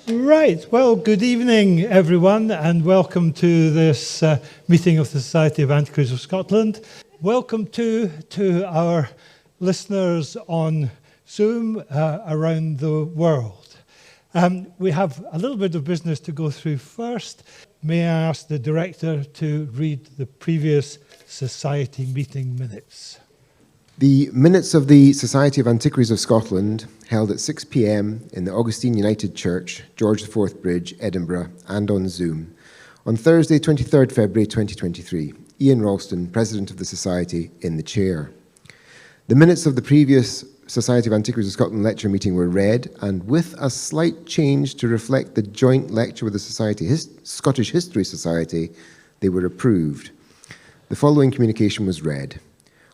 Right, well, good evening, everyone, and welcome to this meeting of the Society of Antiquaries of Scotland. Welcome to our listeners on Zoom around the world. We have a little bit of business to go through first. May I ask the director to read the previous Society meeting minutes? The minutes of the Society of Antiquaries of Scotland, held at 6 p.m. in the Augustine United Church, George IV Bridge, Edinburgh, and on Zoom, on Thursday, 23rd February 2023. Ian Ralston, President of the Society, in the chair. The minutes of the previous Society of Antiquaries of Scotland lecture meeting were read, and with a slight change to reflect the joint lecture with the Scottish History Society, they were approved. The following communication was read.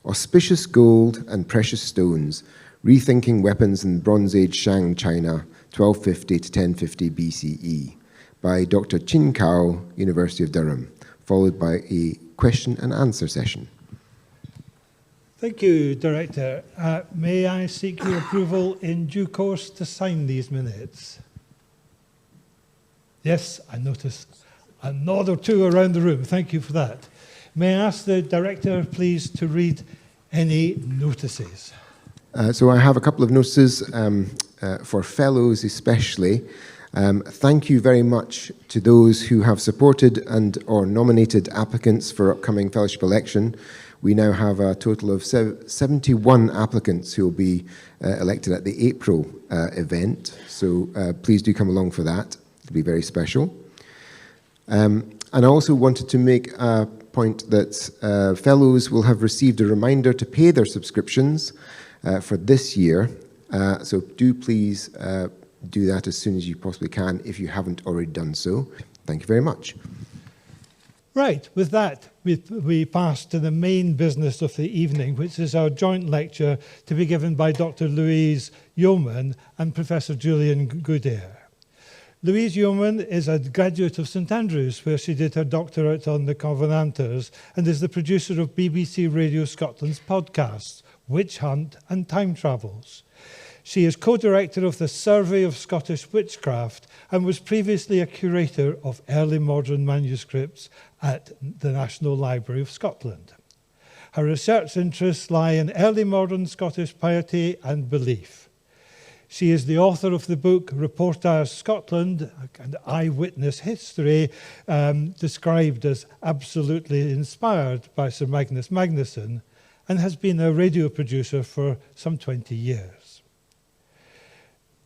Auspicious Gold and Precious Stones, Rethinking Weapons in Bronze Age Shang China, 1250 to 1050 BCE, by Dr. Chin Kao, University of Durham, followed by a question and answer session. Thank you, Director. May I seek your approval in due course to sign these minutes? Yes, I notice a nod or two around the room. Thank you for that. May I ask the Director, please, to read any notices? So I have a couple of notices for fellows especially. Thank you very much to those who have supported and or nominated applicants for upcoming fellowship election. We now have a total of 71 applicants who will be elected at the April event. So please do come along for that. It'll be very special. And I also wanted to make a point that fellows will have received a reminder to pay their subscriptions for this year. So do please do that as soon as you possibly can if you haven't already done so. Thank you very much. Right, with that, we pass to the main business of the evening, which is our joint lecture to be given by Dr. Louise Yeoman and Professor Julian Goodare. Louise Yeoman is a graduate of St Andrews, where she did her doctorate on the Covenanters, and is the producer of BBC Radio Scotland's podcasts, Witch Hunt and Time Travels. She is co-director of the Survey of Scottish Witchcraft and was previously a curator of early modern manuscripts at the National Library of Scotland. Her research interests lie in early modern Scottish piety and belief. She is the author of the book Reportage Scotland, an eyewitness history described as absolutely inspired by Sir Magnus Magnusson, and has been a radio producer for some 20 years.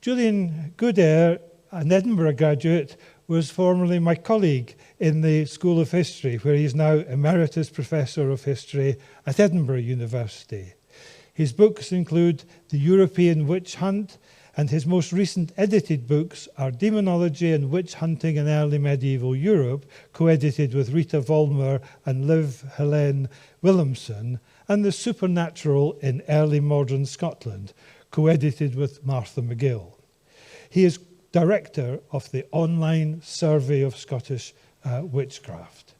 Julian Goodare, an Edinburgh graduate, was formerly my colleague in the School of History, where he is now Emeritus Professor of History at Edinburgh University. His books include The European Witch Hunt, and his most recent edited books are Demonology and Witch Hunting in Early Medieval Europe, co-edited with Rita Vollmer and Liv Helene Williamson, and The Supernatural in Early Modern Scotland, co-edited with Martha McGill. He is director of the online Survey of Scottish Witchcraft.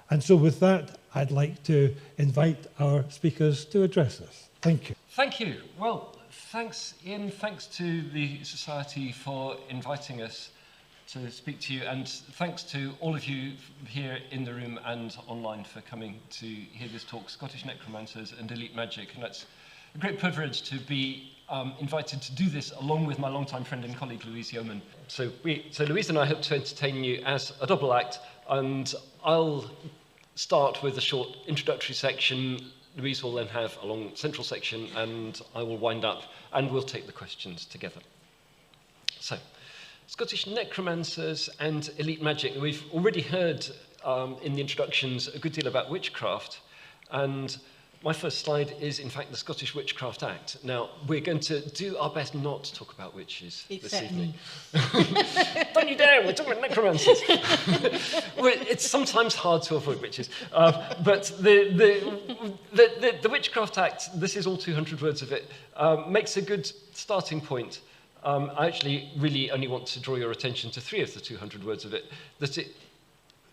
And so with that, I'd like to invite our speakers to address us. Thank you. Thank you. Well, thanks, Ian. Thanks to the Society for inviting us to speak to you, and thanks to all of you here in the room and online for coming to hear this talk, Scottish Necromancers and Elite Magic. And it's a great privilege to be invited to do this along with my longtime friend and colleague, Louise Yeoman. So Louise and I hope to entertain you as a double act, and I'll start with a short introductory section. Louise will then have a long central section, and I will wind up, and we'll take the questions together. So, Scottish Necromancers and Elite Magic. We've already heard in the introductions a good deal about witchcraft, and my first slide is, in fact, the Scottish Witchcraft Act. Now, we're going to do our best not to talk about witches this evening. Don't you dare, we're talking about necromancers. It's sometimes hard to avoid witches. But the Witchcraft Act, this is all 200 words of it, makes a good starting point. I actually really only want to draw your attention to 3 of the 200 words of it, that it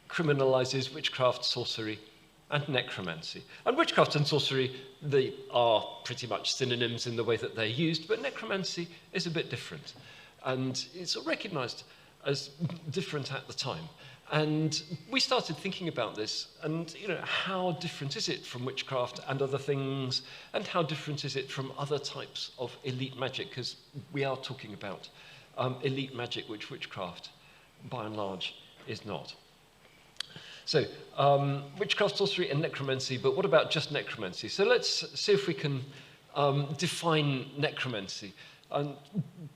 criminalises witchcraft, sorcery, and necromancy. And witchcraft and sorcery, they are pretty much synonyms in the way that they're used, but necromancy is a bit different. And it's recognised as different at the time. And we started thinking about this, and how different is it from witchcraft and other things, and how different is it from other types of elite magic, because we are talking about elite magic, which witchcraft, by and large, is not. So, witchcraft, sorcery, and necromancy, but what about just necromancy? So let's see if we can define necromancy. And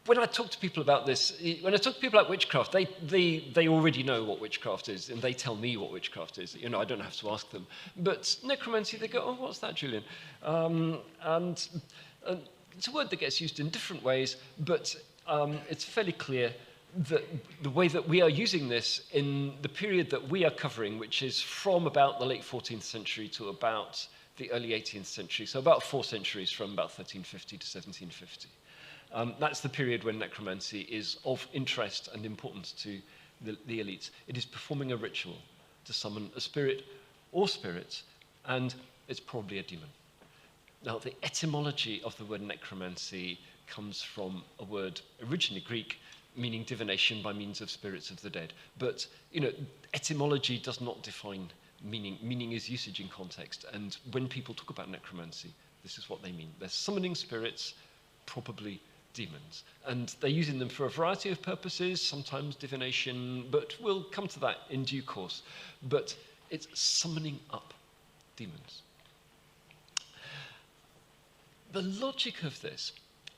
when I talk to people about this, when I talk to people about witchcraft, they already know what witchcraft is, and they tell me what witchcraft is. I don't have to ask them. But necromancy, they go, oh, what's that, Julian? And it's a word that gets used in different ways, but it's fairly clear that the way that we are using this in the period that we are covering, which is from about the late 14th century to about the early 18th century, so about 4 centuries, from about 1350 to 1750. That's the period when necromancy is of interest and importance to the elites. It is performing a ritual to summon a spirit or spirits, and it's probably a demon. Now, the etymology of the word necromancy comes from a word originally Greek, meaning divination by means of spirits of the dead. But, etymology does not define meaning. Meaning is usage in context. And when people talk about necromancy, this is what they mean. They're summoning spirits, probably demons. And they're using them for a variety of purposes, sometimes divination, but we'll come to that in due course. But it's summoning up demons. The logic of this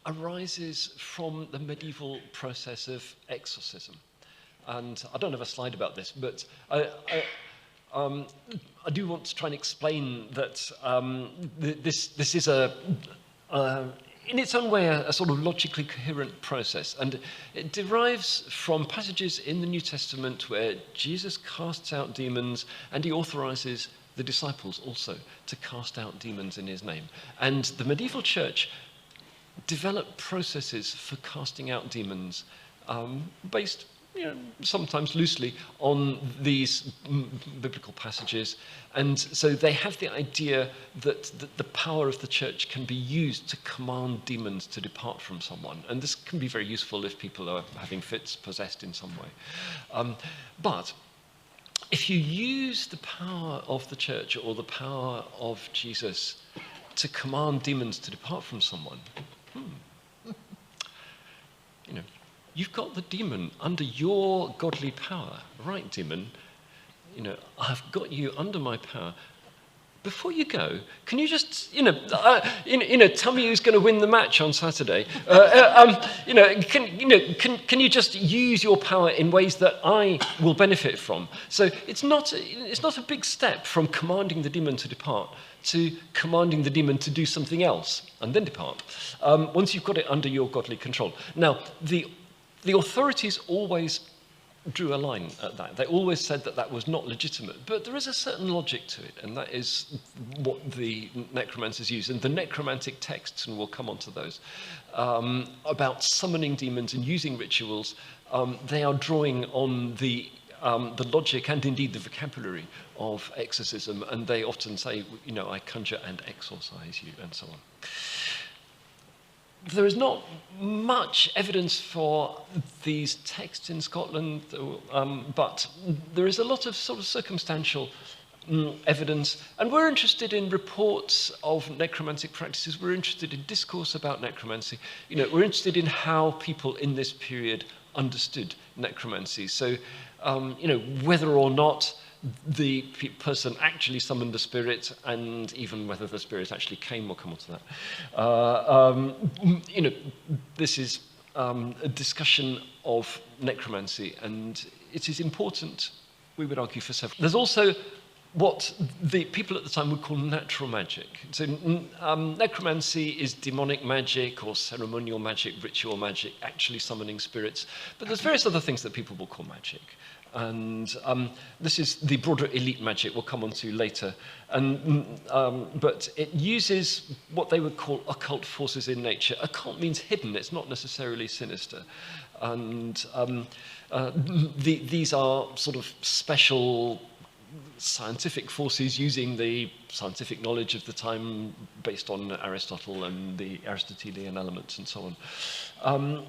arises from the medieval process of exorcism. And I don't have a slide about this, but I do want to try and explain that this is in its own way, a sort of logically coherent process. And it derives from passages in the New Testament where Jesus casts out demons, and he authorizes the disciples also to cast out demons in his name. And the medieval church developed processes for casting out demons based, sometimes loosely on these biblical passages. And so they have the idea that the power of the church can be used to command demons to depart from someone. And this can be very useful if people are having fits, possessed in some way. But if you use the power of the church or the power of Jesus to command demons to depart from someone, you've got the demon under your godly power. Right, demon? I've got you under my power. Before you go, can you just, tell me who's going to win the match on Saturday? Can you just use your power in ways that I will benefit from? So it's not a big step from commanding the demon to depart to commanding the demon to do something else and then depart. Once you've got it under your godly control. Now, the authorities always drew a line at that. They always said that that was not legitimate, but there is a certain logic to it, and that is what the necromancers use. And the necromantic texts, and we'll come on to those, about summoning demons and using rituals, they are drawing on the logic and indeed the vocabulary of exorcism, and they often say, I conjure and exorcise you, and so on. There is not much evidence for these texts in Scotland, but there is a lot of sort of circumstantial evidence, and we're interested in reports of necromantic practices. We're interested in discourse about necromancy. We're interested in how people in this period understood necromancy. So, whether or not the person actually summoned a spirit, and even whether the spirit actually came, we'll come on to that. This is a discussion of necromancy, and it is important, we would argue, for several. There's also what the people at the time would call natural magic. So necromancy is demonic magic or ceremonial magic, ritual magic, actually summoning spirits, but there's various other things that people will call magic. And this is the broader elite magic we'll come on to later. But it uses what they would call occult forces in nature. Occult means hidden, it's not necessarily sinister. And these are sort of special scientific forces using the scientific knowledge of the time based on Aristotle and the Aristotelian elements and so on.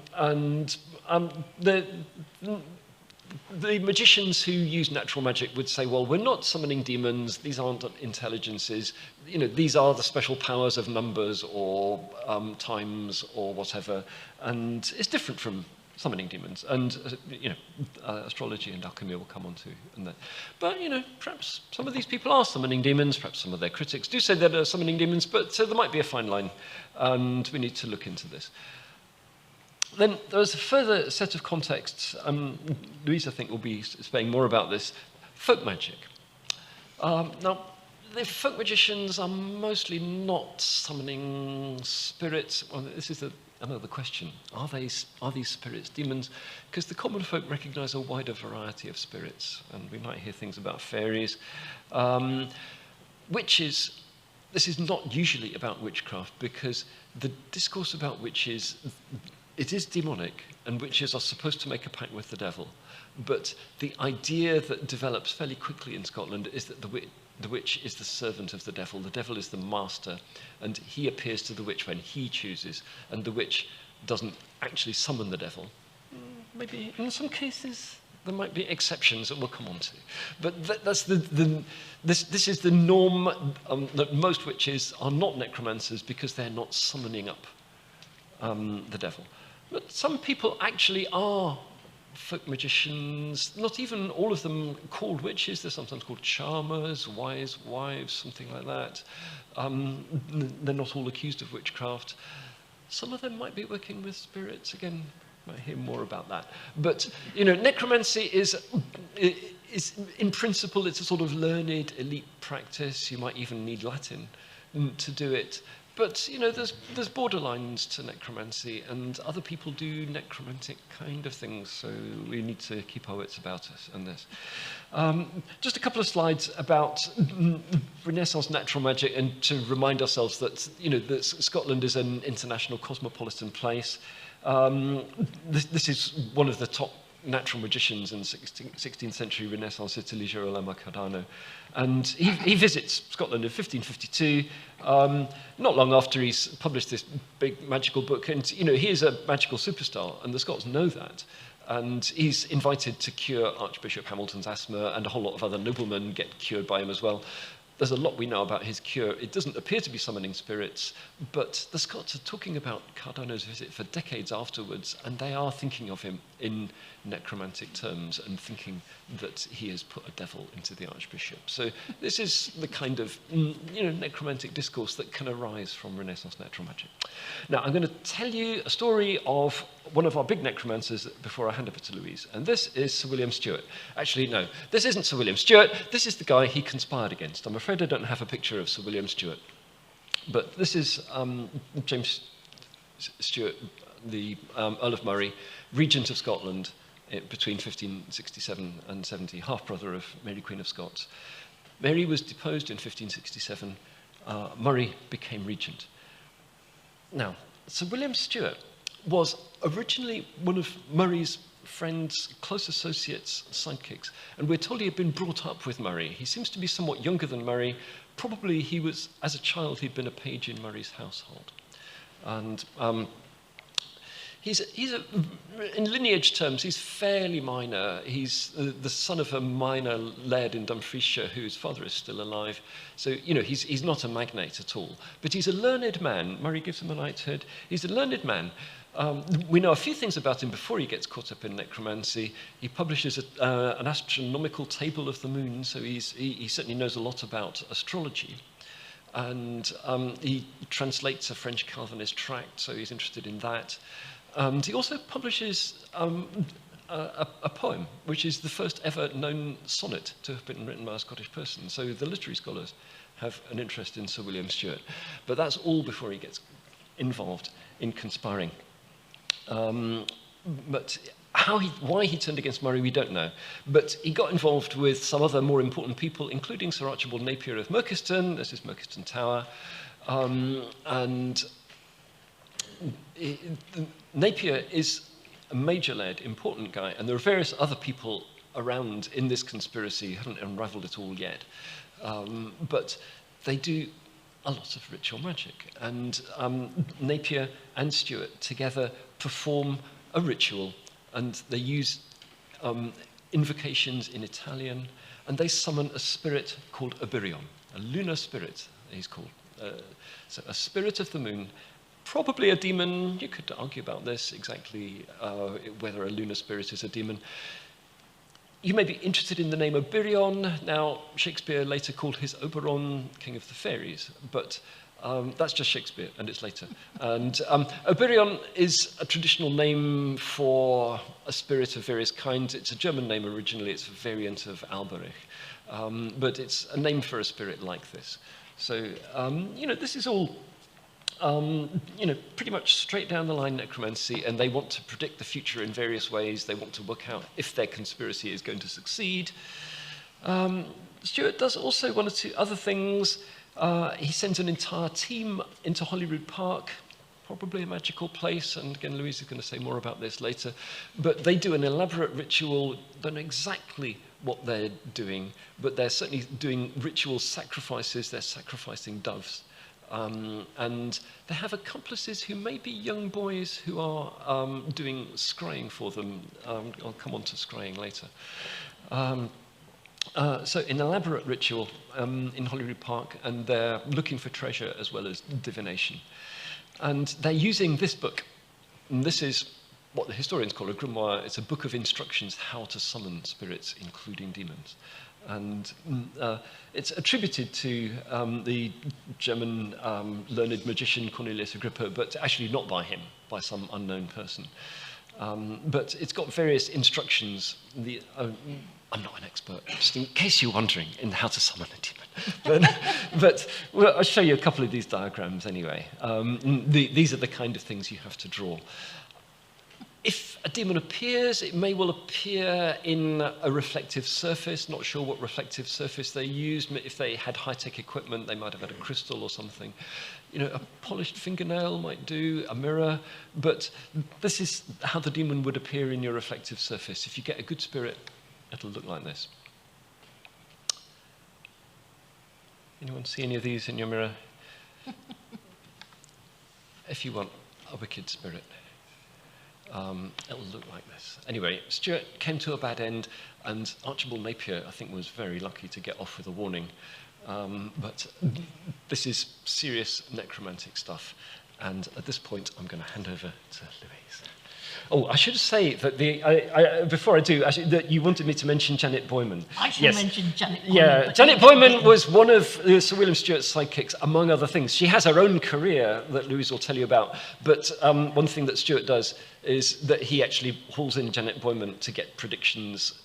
the magicians who use natural magic would say, well, we're not summoning demons, these aren't intelligences, you know, these are the special powers of numbers or times or whatever, and it's different from summoning demons. And, you know, astrology and alchemy will come on to that. But, you know, perhaps some of these people are summoning demons, perhaps some of their critics do say that they're summoning demons, but so there might be a fine line, and we need to look into this. Then there's a further set of contexts. Louise, I think, will be saying more about this. Folk magic. Now, the folk magicians are mostly not summoning spirits. Well, this is another question. Are these spirits demons? Because the common folk recognize a wider variety of spirits, and we might hear things about fairies. Witches, this is not usually about witchcraft, because the discourse about witches, it is demonic, and witches are supposed to make a pact with the devil. But the idea that develops fairly quickly in Scotland is that the witch is the servant of the devil is the master, and he appears to the witch when he chooses, and the witch doesn't actually summon the devil. Maybe in some cases there might be exceptions that we'll come on to. But that's this is the norm, that most witches are not necromancers because they're not summoning up the devil. But some people actually are folk magicians, not even all of them called witches. They're sometimes called charmers, wise wives, something like that. They're not all accused of witchcraft. Some of them might be working with spirits. Again, might hear more about that. But, you know, necromancy is in principle, it's a sort of learned elite practice. You might even need Latin to do it. But, you know, there's borderlines to necromancy, and other people do necromantic kind of things, so we need to keep our wits about us on this. Just a couple of slides about Renaissance natural magic, and to remind ourselves that, you know, that Scotland is an international cosmopolitan place. This is one of the top natural magicians in 16th century Renaissance Italy, Girolamo Cardano. And he visits Scotland in 1552, not long after he's published this big magical book. And, you know, he is a magical superstar, and the Scots know that. And he's invited to cure Archbishop Hamilton's asthma, and a whole lot of other noblemen get cured by him as well. There's a lot we know about his cure. It doesn't appear to be summoning spirits, but the Scots are talking about Cardano's visit for decades afterwards, and they are thinking of him in necromantic terms and thinking that he has put a devil into the Archbishop. So this is the kind of, you know, necromantic discourse that can arise from Renaissance natural magic. Now, I'm going to tell you a story of one of our big necromancers before I hand over to Louise, and this is Sir William Stewart. Actually, no, this isn't Sir William Stewart. This is the guy he conspired against. I'm afraid I don't have a picture of Sir William Stewart, but this is James Stewart, the Earl of Murray, Regent of Scotland between 1567 and 70, half-brother of Mary Queen of Scots. Mary was deposed in 1567. Murray became regent. Now, Sir William Stewart was originally one of Murray's friends, close associates, sidekicks, and we're told he had been brought up with Murray. He seems to be somewhat younger than Murray. Probably he was, as a child, he'd been a page in Murray's household. And in lineage terms, he's fairly minor. He's the son of a minor laird in Dumfriesshire whose father is still alive. So, you know, he's not a magnate at all. But he's a learned man. Murray gives him a knighthood. He's a learned man. We know a few things about him before he gets caught up in necromancy. He publishes an astronomical table of the moon, so he certainly knows a lot about astrology. And he translates a French Calvinist tract, so he's interested in that. And he also publishes a poem, which is the first ever known sonnet to have been written by a Scottish person. So the literary scholars have an interest in Sir William Stewart. But that's all before he gets involved in conspiring. But why he turned against Murray, we don't know. But he got involved with some other more important people, including Sir Archibald Napier of Merchiston. This is Merchiston Tower. Napier is a major-led, important guy, and there are various other people around in this conspiracy who haven't unraveled it all yet. But they do a lot of ritual magic. And Napier and Stewart together perform a ritual, and they use invocations in Italian, and they summon a spirit called Obirion, a lunar spirit, he's called. So a spirit of the moon, probably a demon. You could argue about this exactly, whether a lunar spirit is a demon. You may be interested in the name Obirion. Now, Shakespeare later called his Oberon king of the fairies, but that's just Shakespeare, and it's later. And Obirion is a traditional name for a spirit of various kinds. It's a German name originally. It's a variant of Alberich, but it's a name for a spirit like this. So, this is all pretty much straight down the line necromancy, and they want to predict the future in various ways. They want to work out if their conspiracy is going to succeed. Stewart does also one or two other things. He sends an entire team into Holyrood Park, probably a magical place, and again, Louise is going to say more about this later, but they do an elaborate ritual. Don't know exactly what they're doing, but they're certainly doing ritual sacrifices. They're sacrificing doves. And they have accomplices who may be young boys who are doing scrying for them. I'll come on to scrying later. So an elaborate ritual in Holyrood Park, and they're looking for treasure as well as divination. And they're using this book. And this is what the historians call a grimoire. It's a book of instructions how to summon spirits, including demons. And it's attributed to the German learned magician Cornelius Agrippa, but actually not by him, by some unknown person. But it's got various instructions. I'm not an expert, just in case you're wondering, in how to summon a demon. But well, I'll show you a couple of these diagrams anyway. These are the kind of things you have to draw. If a demon appears, it may well appear in a reflective surface. Not sure what reflective surface they used. If they had high-tech equipment, they might have had a crystal or something. A polished fingernail might do, a mirror. But this is how the demon would appear in your reflective surface. If you get a good spirit, it'll look like this. Anyone see any of these in your mirror? If you want a wicked spirit, it'll look like this. Anyway, Stewart came to a bad end, and Archibald Napier, I think, was very lucky to get off with a warning. But this is serious necromantic stuff. And at this point, I'm going to hand over to Louise. Oh, I should say that before I do, actually, that you wanted me to mention Janet Boyman. I should mention Janet Boyman. Yeah, Janet Boyman was one of Sir William Stewart's sidekicks, among other things. She has her own career that Louise will tell you about. But one thing that Stewart does is that he actually hauls in Janet Boyman to get predictions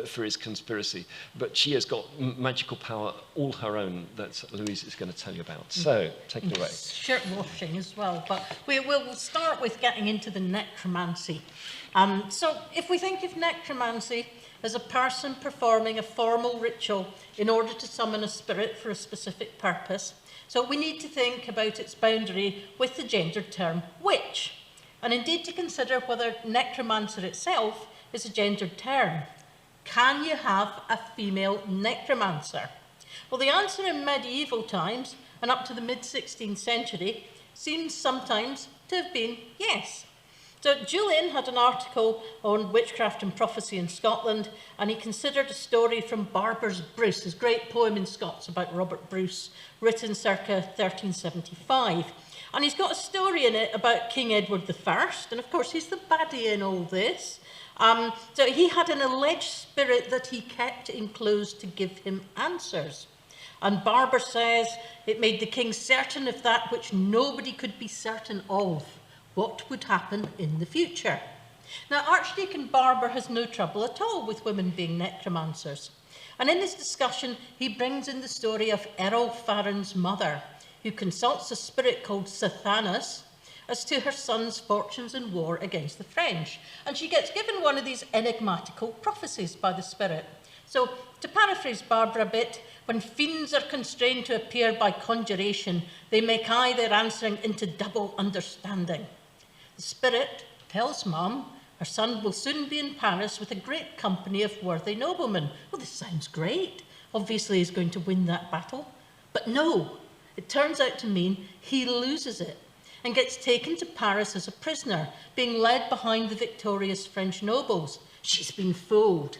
for his conspiracy. But she has got magical power all her own that Louise is going to tell you about. So, take it away. Shirt washing as well. But we'll start with getting into the necromancy. So, if we think of necromancy as a person performing a formal ritual in order to summon a spirit for a specific purpose, so we need to think about its boundary with the gendered term witch, and indeed to consider whether necromancer itself is a gendered term. Can you have a female necromancer? Well, the answer in medieval times and up to the mid-16th century seems sometimes to have been yes. So Julian had an article on witchcraft and prophecy in Scotland, and he considered a story from Barbour's Bruce, his great poem in Scots about Robert Bruce, written circa 1375. And he's got a story in it about King Edward I, and of course he's the baddie in all this. So he had an alleged spirit that he kept enclosed to give him answers. And Barbour says it made the king certain of that which nobody could be certain of, what would happen in the future. Now, Archdeacon Barbour has no trouble at all with women being necromancers. And in this discussion, he brings in the story of Errol Farren's mother, who consults a spirit called Sathanas as to her son's fortunes in war against the French. And she gets given one of these enigmatical prophecies by the spirit. So, to paraphrase Barbour a bit, when fiends are constrained to appear by conjuration, they make eye their answering into double understanding. The spirit tells Mum her son will soon be in Paris with a great company of worthy noblemen. Well, this sounds great. Obviously, he's going to win that battle. But no, it turns out to mean he loses it and gets taken to Paris as a prisoner, being led behind the victorious French nobles. She's been fooled.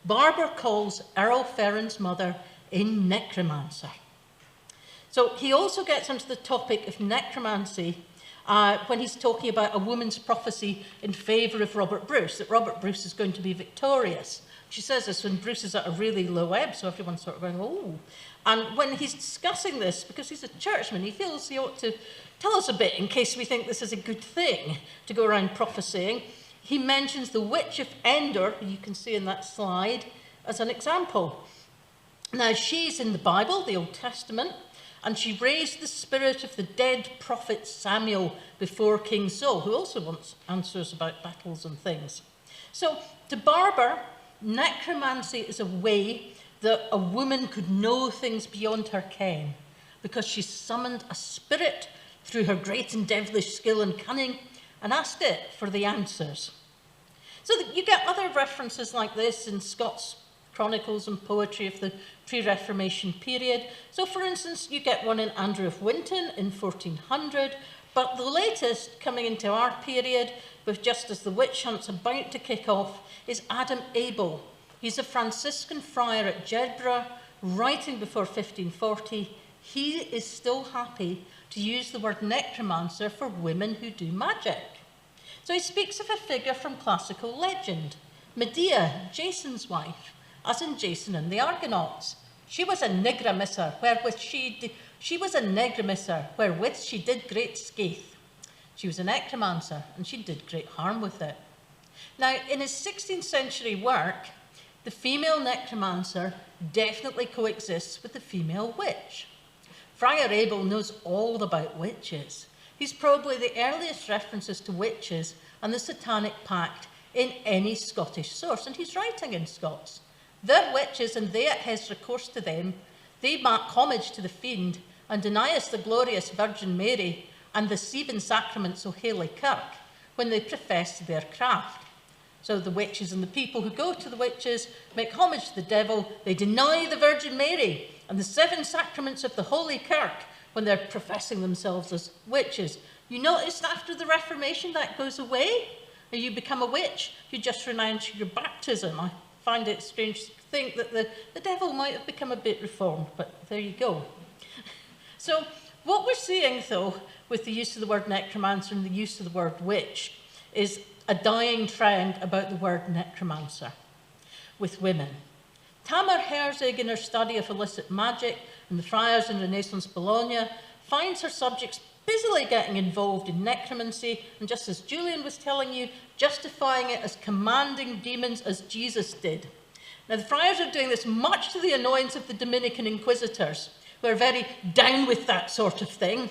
Barber calls Earl Ferrand's mother a necromancer. So he also gets onto the topic of necromancy when he's talking about a woman's prophecy in favour of Robert Bruce, that Robert Bruce is going to be victorious. She says this when Bruce is at a really low ebb, so everyone's sort of going, oh. And when he's discussing this, because he's a churchman, he feels he ought to tell us a bit in case we think this is a good thing to go around prophesying. He mentions the witch of Endor, who you can see in that slide, as an example. Now, she's in the Bible, the Old Testament, and she raised the spirit of the dead prophet Samuel before King Saul, who also wants answers about battles and things. So, to Barber, necromancy is a way that a woman could know things beyond her ken, because she summoned a spirit through her great and devilish skill and cunning, and asked it for the answers. So that you get other references like this in Scots chronicles and poetry of the pre-Reformation period. So, for instance, you get one in Andrew of Winton in 1400, but the latest coming into our period, with just as the witch hunt's about to kick off, is Adam Abel. He's a Franciscan friar at Jedburgh, writing before 1540. He is still happy to use the word necromancer for women who do magic. So he speaks of a figure from classical legend, Medea, Jason's wife, as in Jason and the Argonauts. She was a negromancer wherewith she did great scathe. She was a necromancer, and she did great harm with it. Now, in his 16th century work, the female necromancer definitely coexists with the female witch. Friar Abel knows all about witches. He's probably the earliest references to witches and the Satanic Pact in any Scottish source, and he's writing in Scots. They're witches, and they, at his recourse to them, they make homage to the fiend and deny us the glorious Virgin Mary and the 7 sacraments o' Holy Kirk when they profess their craft. So the witches and the people who go to the witches make homage to the devil. They deny the Virgin Mary and the 7 sacraments of the Holy Kirk when they're professing themselves as witches. You notice after the Reformation that goes away, and you become a witch. You just renounce your baptism. I find it strange to think that the devil might have become a bit reformed, but there you go. So what we're seeing, though, with the use of the word necromancer and the use of the word witch is a dying trend about the word necromancer with women. Tamar Herzig, in her study of illicit magic and the friars in Renaissance Bologna, finds her subjects busily getting involved in necromancy, and just as Julian was telling you, justifying it as commanding demons as Jesus did. Now, the friars are doing this much to the annoyance of the Dominican inquisitors, who are very down with that sort of thing,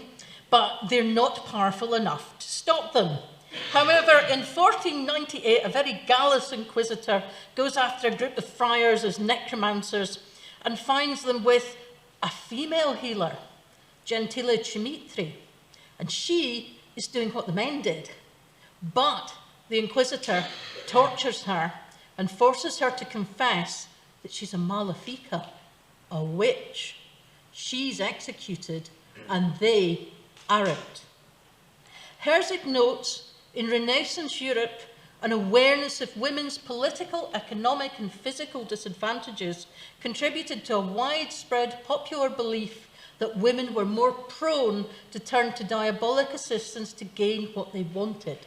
but they're not powerful enough to stop them. However, in 1498, a very gallous inquisitor goes after a group of friars as necromancers and finds them with a female healer, Gentile Cimitri, and she is doing what the men did. But the inquisitor tortures her and forces her to confess that she's a malefica, a witch. She's executed and they aren't. Herzig notes, in Renaissance Europe, an awareness of women's political, economic and physical disadvantages contributed to a widespread popular belief that women were more prone to turn to diabolic assistance to gain what they wanted.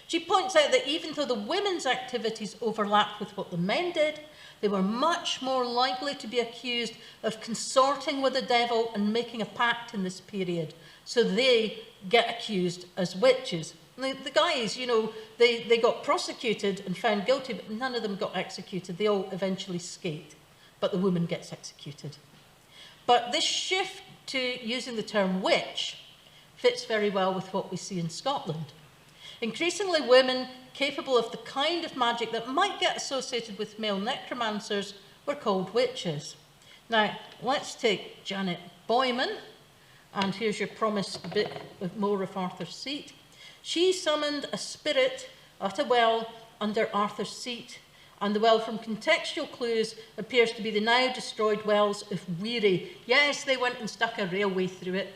She points out that even though the women's activities overlapped with what the men did, they were much more likely to be accused of consorting with the devil and making a pact in this period, so they get accused as witches. The guys, you know, they got prosecuted and found guilty, but none of them got executed. They all eventually skate, but the woman gets executed. But this shift to using the term witch fits very well with what we see in Scotland. Increasingly, women capable of the kind of magic that might get associated with male necromancers were called witches. Now, let's take Janet Boyman, and here's your promised bit more of Arthur's Seat. She summoned a spirit at a well under Arthur's Seat, and the well, from contextual clues, appears to be the now destroyed wells of Weary. Yes, they went and stuck a railway through it.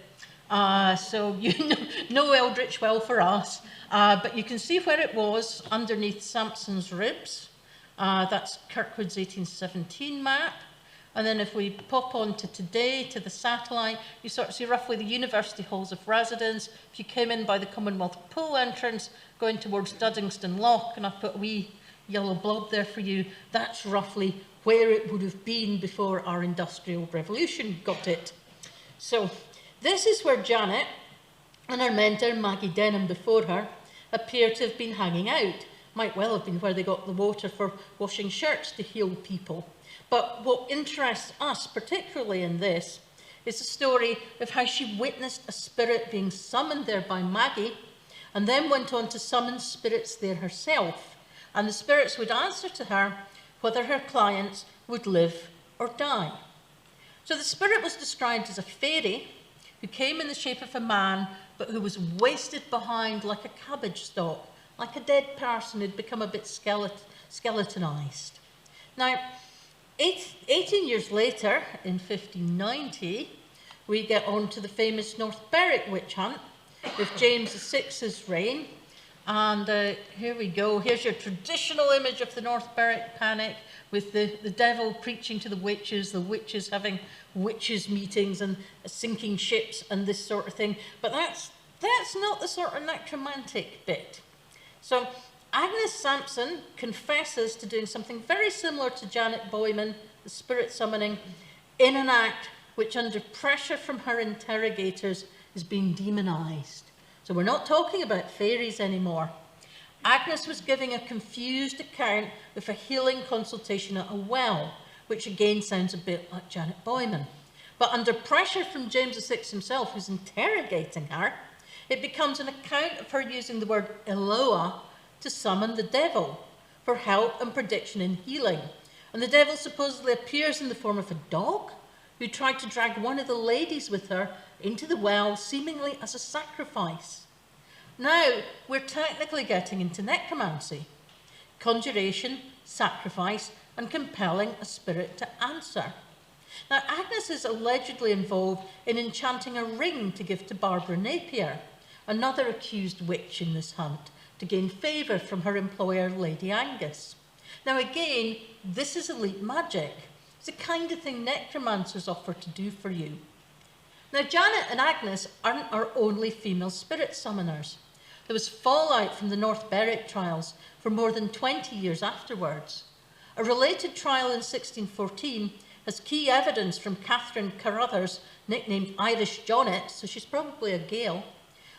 So you know, no Eldritch well for us, but you can see where it was underneath Samson's ribs. That's Kirkwood's 1817 map. And then if we pop on to today, to the satellite, you sort of see roughly the university halls of residence. If you came in by the Commonwealth Pool entrance, going towards Duddingston Loch, and I've put a wee yellow blob there for you, that's roughly where it would have been before our Industrial Revolution got it. So this is where Janet and her mentor, Maggie Denham, before her, appear to have been hanging out. Might well have been where they got the water for washing shirts to heal people. But what interests us particularly in this is the story of how she witnessed a spirit being summoned there by Maggie, and then went on to summon spirits there herself. And the spirits would answer to her whether her clients would live or die. So the spirit was described as a fairy who came in the shape of a man, but who was wasted behind like a cabbage stalk, like a dead person who'd become a bit skeletonized. Now, 18 years later, in 1590, we get on to the famous North Berwick witch hunt with James VI's reign. And here we go. Here's your traditional image of the North Berwick panic, with the devil preaching to the witches having witches meetings and sinking ships and this sort of thing. But that's not the sort of necromantic bit. So Agnes Sampson confesses to doing something very similar to Janet Boyman, the spirit summoning, in an act which, under pressure from her interrogators, is being demonized. So we're not talking about fairies anymore. Agnes was giving a confused account of a healing consultation at a well, which again sounds a bit like Janet Boyman. But under pressure from James VI himself, who's interrogating her, it becomes an account of her using the word Eloah to summon the devil for help and prediction in healing. And the devil supposedly appears in the form of a dog who tried to drag one of the ladies with her into the well, seemingly as a sacrifice. Now, we're technically getting into necromancy. Conjuration, sacrifice, and compelling a spirit to answer. Now, Agnes is allegedly involved in enchanting a ring to give to Barbara Napier, another accused witch in this hunt, to gain favour from her employer, Lady Angus. Now again, this is elite magic. It's the kind of thing necromancers offer to do for you. Now Janet and Agnes aren't our only female spirit summoners. There was fallout from the North Berwick trials for more than 20 years afterwards. A related trial in 1614 has key evidence from Catherine Carruthers, nicknamed Irish Jonnet, so she's probably a Gael,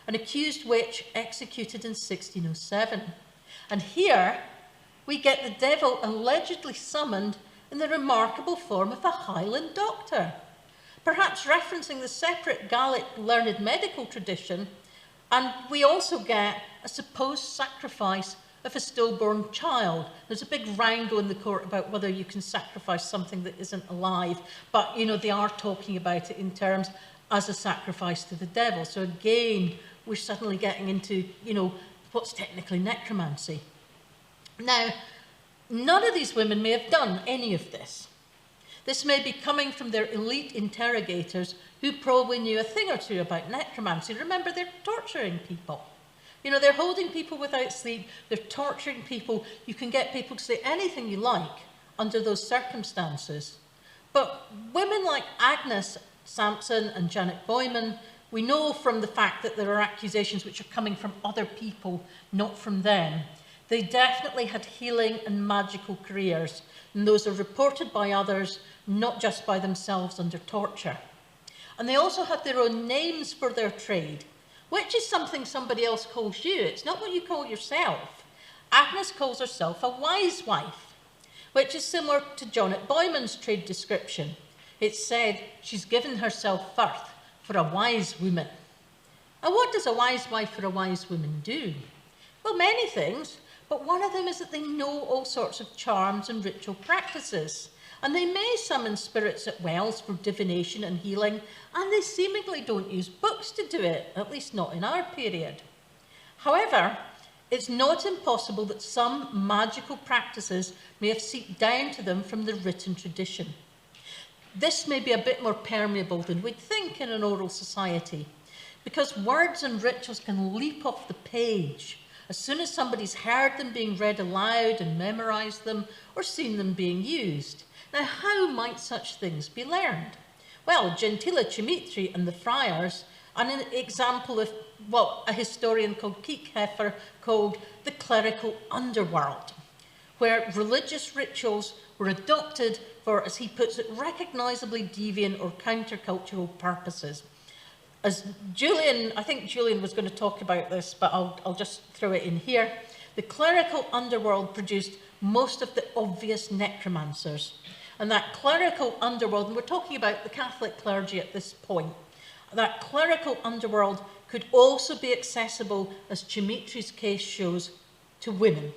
an accused witch executed in 1607. And here we get the devil allegedly summoned in the remarkable form of a Highland doctor, perhaps referencing the separate Gaelic learned medical tradition. And we also get a supposed sacrifice of a stillborn child. There's a big wrangle in the court about whether you can sacrifice something that isn't alive, but you know, they are talking about it in terms as a sacrifice to the devil. So again, we're suddenly getting into, you know, what's technically necromancy. Now, none of these women may have done any of this. This may be coming from their elite interrogators who probably knew a thing or two about necromancy. Remember, they're torturing people. You know, they're holding people without sleep, they're torturing people. You can get people to say anything you like under those circumstances. But women like Agnes Sampson and Janet Boyman, we know from the fact that there are accusations which are coming from other people, not from them. They definitely had healing and magical careers, and those are reported by others, not just by themselves under torture. And they also had their own names for their trade, which is something somebody else calls you. It's not what you call yourself. Agnes calls herself a wise wife, which is similar to Janet Boyman's trade description. It said she's given herself birth for a wise woman. And what does a wise wife for a wise woman do? Well, many things, but one of them is that they know all sorts of charms and ritual practices. And they may summon spirits at wells for divination and healing, and they seemingly don't use books to do it, at least not in our period. However, it's not impossible that some magical practices may have seeped down to them from the written tradition. This may be a bit more permeable than we'd think in an oral society, because words and rituals can leap off the page as soon as somebody's heard them being read aloud and memorised them, or seen them being used. Now, how might such things be learned? Well, Gentila Cimitri and the friars, and an example of what a historian called Kiekhefer called the clerical underworld, where religious rituals were adopted for, as he puts it, recognisably deviant or countercultural purposes. As Julian, I think Julian was going to talk about this, but I'll just throw it in here. The clerical underworld produced most of the obvious necromancers. And that clerical underworld, and we're talking about the Catholic clergy at this point, that clerical underworld could also be accessible, as Cimitri's case shows, to women.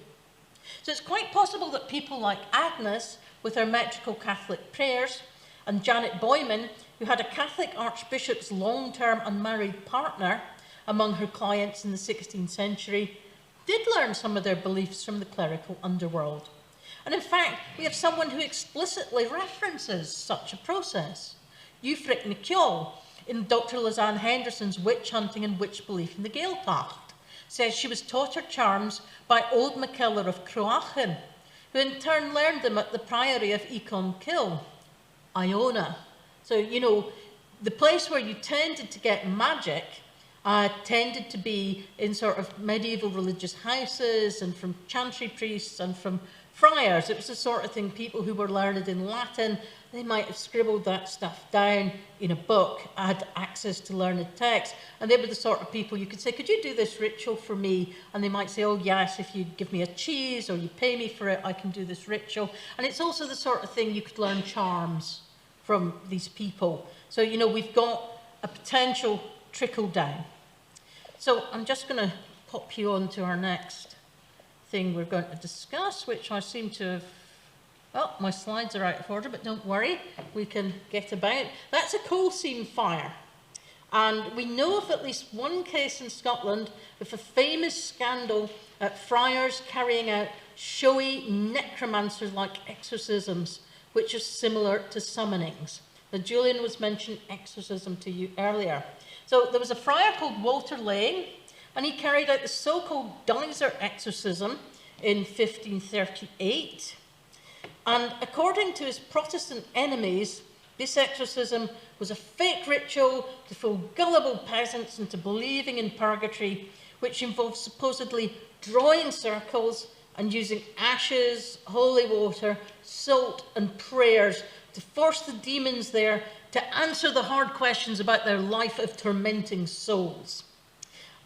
So it's quite possible that people like Agnes, with her metrical Catholic prayers, and Janet Boyman, who had a Catholic archbishop's long-term unmarried partner among her clients in the 16th century, did learn some of their beliefs from the clerical underworld. And in fact, we have someone who explicitly references such a process. Eufric Nicol, in Dr. Lizanne Henderson's Witch Hunting and Witch Belief in the Gaeltacht, says she was taught her charms by old MacKellar of Croachan, who in turn learned them at the priory of Econ Kill, Iona. So, you know, the place where you tended to get magic tended to be in sort of medieval religious houses and from chantry priests and from friars. It was the sort of thing, people who were learned in Latin, they might have scribbled that stuff down in a book, had access to learned text, and they were the sort of people you could say, could you do this ritual for me? And they might say, oh yes, if you give me a cheese or you pay me for it, I can do this ritual. And it's also the sort of thing you could learn charms from these people. So, you know, we've got a potential trickle down. So I'm just going to pop you on to our next thing we're going to discuss, which I seem to have, well, my slides are out of order, but don't worry, we can get about. That's a coal seam fire. And we know of at least one case in Scotland of a famous scandal at friars carrying out showy necromancer-like exorcisms, which are similar to summonings. Now, Julian was mentioning exorcism to you earlier. So there was a friar called Walter Lane, and he carried out the so-called Dowser exorcism in 1538. And according to his Protestant enemies, this exorcism was a fake ritual to fool gullible peasants into believing in purgatory, which involved supposedly drawing circles and using ashes, holy water, salt and prayers to force the demons there to answer the hard questions about their life of tormenting souls.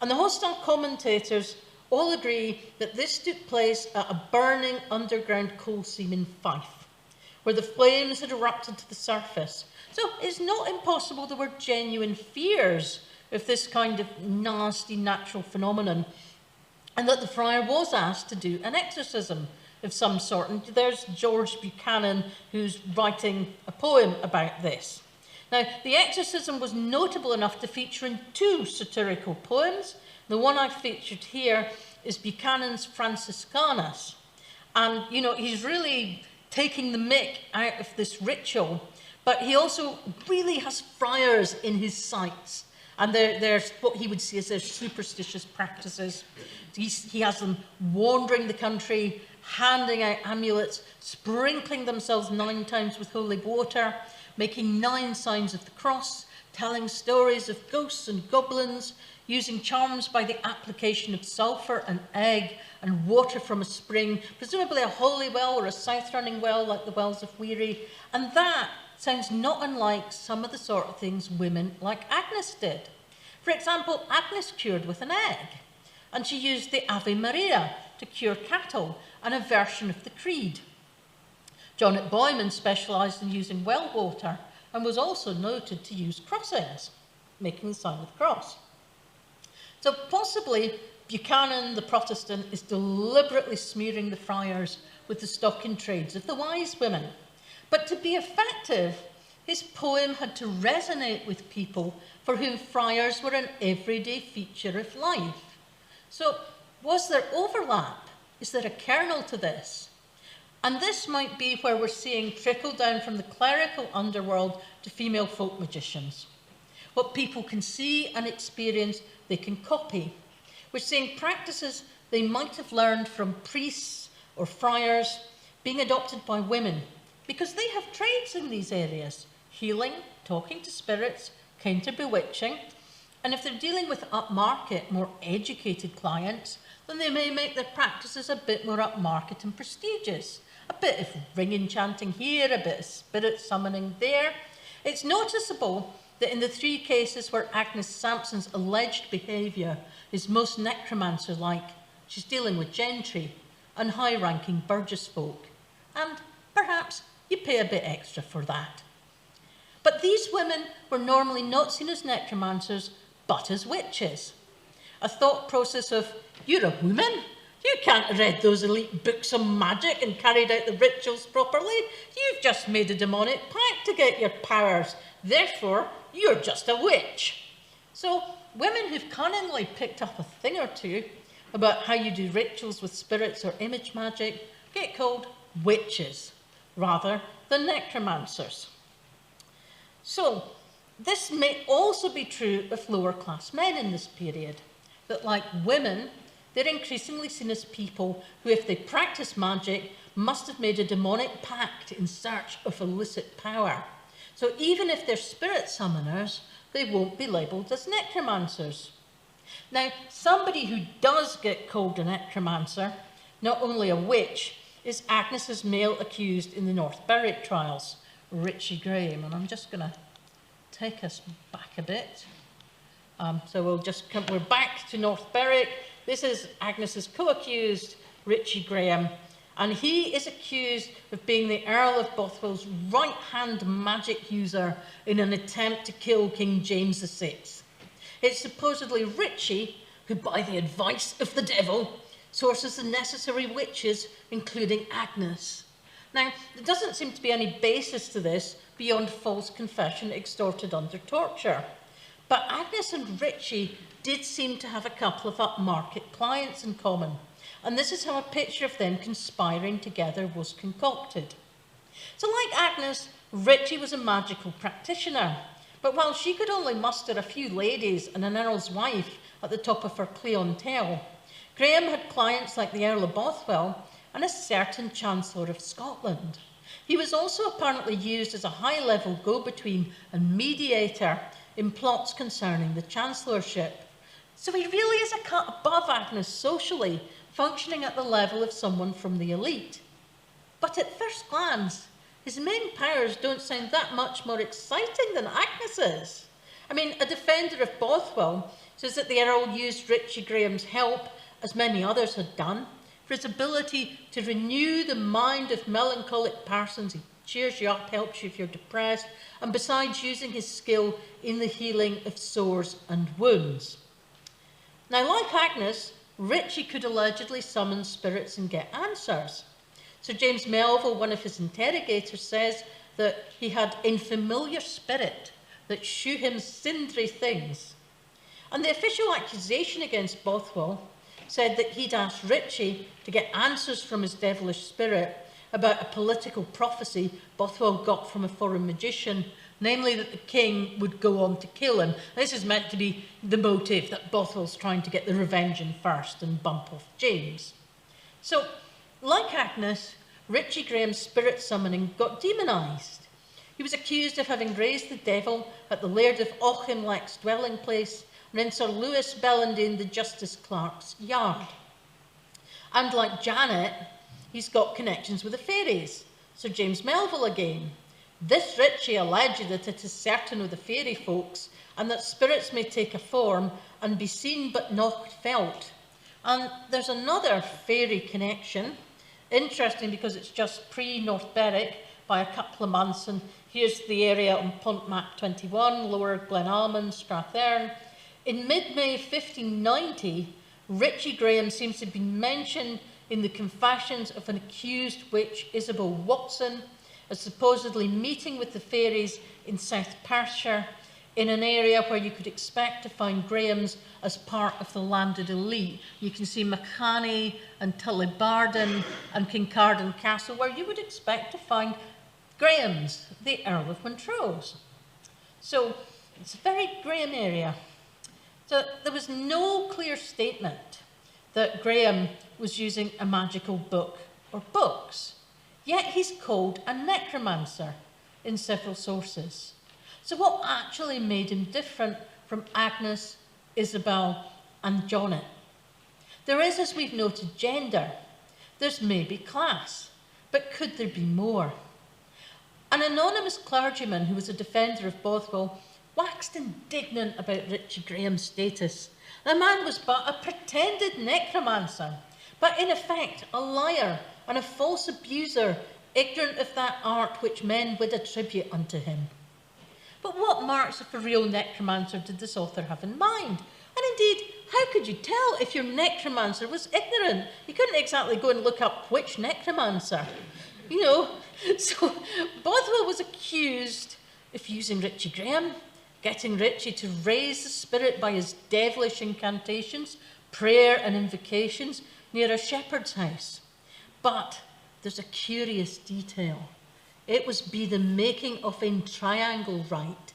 And the hostile commentators all agree that this took place at a burning underground coal seam in Fife, where the flames had erupted to the surface. So it's not impossible there were genuine fears of this kind of nasty natural phenomenon, and that the friar was asked to do an exorcism of some sort. And there's George Buchanan, who's writing a poem about this. Now, the exorcism was notable enough to feature in two satirical poems. The one I've featured here is Buchanan's Franciscanus. And, you know, he's really taking the mick out of this ritual, but he also really has friars in his sights. And there's what he would see as their superstitious practices. He has them wandering the country, handing out amulets, sprinkling themselves 9 times with holy water, making 9 signs of the cross, telling stories of ghosts and goblins, using charms by the application of sulphur and egg and water from a spring, presumably a holy well or a south-running well like the wells of Weary. And that sounds not unlike some of the sort of things women like Agnes did. For example, Agnes cured with an egg, and she used the Ave Maria to cure cattle and a version of the Creed. Janet Boyman specialised in using well water and was also noted to use crossings, making the sign of the cross. So possibly Buchanan, the Protestant, is deliberately smearing the friars with the stock in trades of the wise women. But to be effective, his poem had to resonate with people for whom friars were an everyday feature of life. So was there overlap? Is there a kernel to this? And this might be where we're seeing trickle down from the clerical underworld to female folk magicians. What people can see and experience, they can copy. We're seeing practices they might have learned from priests or friars being adopted by women, because they have trades in these areas: healing, talking to spirits, counter-bewitching. And if they're dealing with upmarket, more educated clients, then they may make their practices a bit more upmarket and prestigious. A bit of ring enchanting here, a bit of spirit summoning there. It's noticeable that in the 3 cases where Agnes Sampson's alleged behaviour is most necromancer-like, she's dealing with gentry and high-ranking burgess folk. And perhaps you pay a bit extra for that. But these women were normally not seen as necromancers, but as witches. A thought process of, you're a woman, you can't have read those elite books on magic and carried out the rituals properly. You've just made a demonic pact to get your powers. Therefore, you're just a witch. So women who've cunningly picked up a thing or two about how you do rituals with spirits or image magic get called witches rather than necromancers. So this may also be true of lower class men in this period, that like women, they're increasingly seen as people who, if they practice magic, must have made a demonic pact in search of illicit power. So even if they're spirit summoners, they won't be labelled as necromancers. Now, somebody who does get called a necromancer, not only a witch, is Agnes's male accused in the North Berwick trials, Ritchie Graham. And I'm just going to take us back a bit. So we're back to North Berwick. This is Agnes's co-accused, Ritchie Graham, and he is accused of being the Earl of Bothwell's right-hand magic user in an attempt to kill King James VI. It's supposedly Ritchie who, by the advice of the devil, sources the necessary witches, including Agnes. Now, there doesn't seem to be any basis to this beyond false confession extorted under torture. But Agnes and Ritchie did seem to have a couple of upmarket clients in common, and this is how a picture of them conspiring together was concocted. So like Agnes, Ritchie was a magical practitioner, but while she could only muster a few ladies and an earl's wife at the top of her clientele, Graham had clients like the Earl of Bothwell and a certain Chancellor of Scotland. He was also apparently used as a high-level go-between and mediator in plots concerning the chancellorship. So he really is a cut above Agnes socially, functioning at the level of someone from the elite. But at first glance, his main powers don't sound that much more exciting than Agnes's. I mean, a defender of Bothwell says that the Earl used Ritchie Graham's help, as many others had done, for his ability to renew the mind of melancholic persons. He cheers you up, helps you if you're depressed, and besides using his skill in the healing of sores and wounds. Now, like Agnes, Ritchie could allegedly summon spirits and get answers. Sir James Melville, one of his interrogators, says that he had in familiar spirit that shew him sindry things. And the official accusation against Bothwell said that he'd asked Ritchie to get answers from his devilish spirit about a political prophecy Bothwell got from a foreign magician, namely that the king would go on to kill him. This is meant to be the motive, that Bothwell's trying to get the revenge in first and bump off James. So, like Agnes, Ritchie Graham's spirit summoning got demonised. He was accused of having raised the devil at the Laird of Auchinleck's dwelling place and in Sir Lewis Bellandine, the Justice Clerk's yard. And like Janet, he's got connections with the fairies. Sir James Melville again. This Ritchie alleged that it is certain of the fairy folks and that spirits may take a form and be seen but not felt. And there's another fairy connection. Interesting because it's just pre-North Berwick by a couple of months, and here's the area on Pont Map 21, Lower Glenalmond, Strathern. In mid-May 1590, Ritchie Graham seems to have been mentioned in the confessions of an accused witch, Isabel Watson, as supposedly meeting with the fairies in South Perthshire, in an area where you could expect to find Grahams as part of the landed elite. You can see Mackany and Tullybarden and Kincardine Castle, where you would expect to find Grahams, the Earl of Montrose. So it's a very Graham area. So there was no clear statement that Graham was using a magical book or books. Yet he's called a necromancer in several sources. So what actually made him different from Agnes, Isabel and Jonnet? There is, as we've noted, gender. There's maybe class, but could there be more? An anonymous clergyman who was a defender of Bothwell waxed indignant about Ritchie Graham's status. The man was but a pretended necromancer, but in effect a liar and a false abuser, ignorant of that art which men would attribute unto him. But what marks of a real necromancer did this author have in mind? And indeed, how could you tell if your necromancer was ignorant? You couldn't exactly go and look up which necromancer, you know. So Bothwell was accused of using Ritchie Graham, getting Ritchie to raise the spirit by his devilish incantations, prayer and invocations near a shepherd's house. But there's a curious detail. It was be the making of a triangle rite.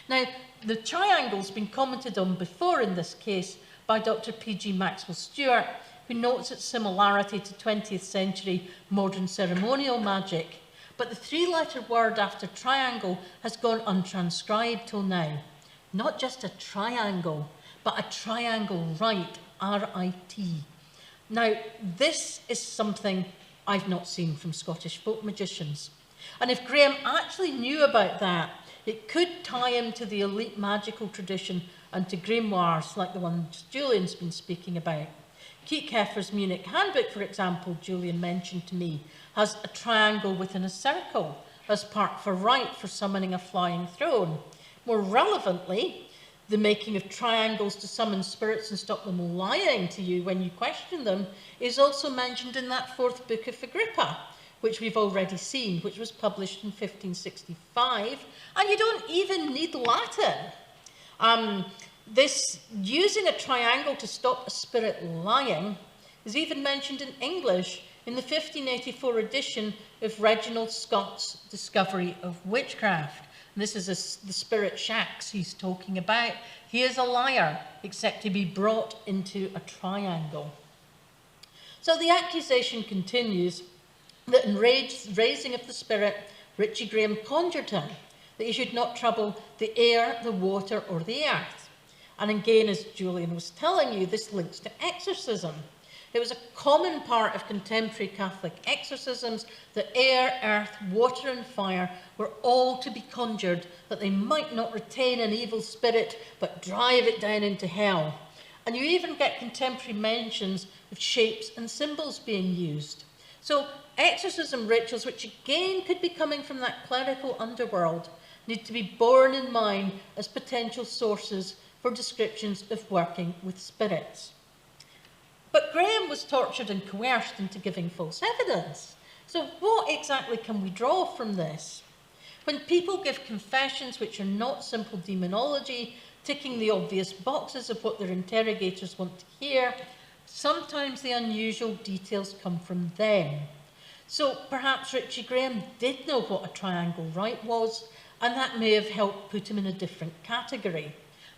Now, the triangle's been commented on before in this case by Dr. P.G. Maxwell Stewart, who notes its similarity to 20th century modern ceremonial magic. But the three-letter word after triangle has gone untranscribed till now. Not just a triangle, but a triangle rite, R-I-T. Now, this is something I've not seen from Scottish folk magicians. And if Graham actually knew about that, it could tie him to the elite magical tradition and to grimoires like the ones Julian's been speaking about. Kiekhaefer's Munich Handbook, for example, Julian mentioned to me, has a triangle within a circle as part of a rite for summoning a flying throne. More relevantly, the making of triangles to summon spirits and stop them lying to you when you question them is also mentioned in that fourth book of Agrippa, which we've already seen, which was published in 1565, and you don't even need Latin. This using a triangle to stop a spirit lying is even mentioned in English in the 1584 edition of Reginald Scott's Discovery of Witchcraft. And this is the spirit shacks he's talking about. He is a liar, except to be brought into a triangle. So the accusation continues that in raising of the spirit, Ritchie Graham conjured him, that he should not trouble the air, the water, or the earth. And again, as Julian was telling you, this links to exorcism. It was a common part of contemporary Catholic exorcisms that air, earth, water, and fire were all to be conjured, that they might not retain an evil spirit, but drive it down into hell. And you even get contemporary mentions of shapes and symbols being used. So exorcism rituals, which again could be coming from that clerical underworld, need to be borne in mind as potential sources for descriptions of working with spirits. But Graham was tortured and coerced into giving false evidence. So what exactly can we draw from this? When people give confessions which are not simple demonology, ticking the obvious boxes of what their interrogators want to hear, sometimes the unusual details come from them. So perhaps Ritchie Graham did know what a triangle rite was, and that may have helped put him in a different category.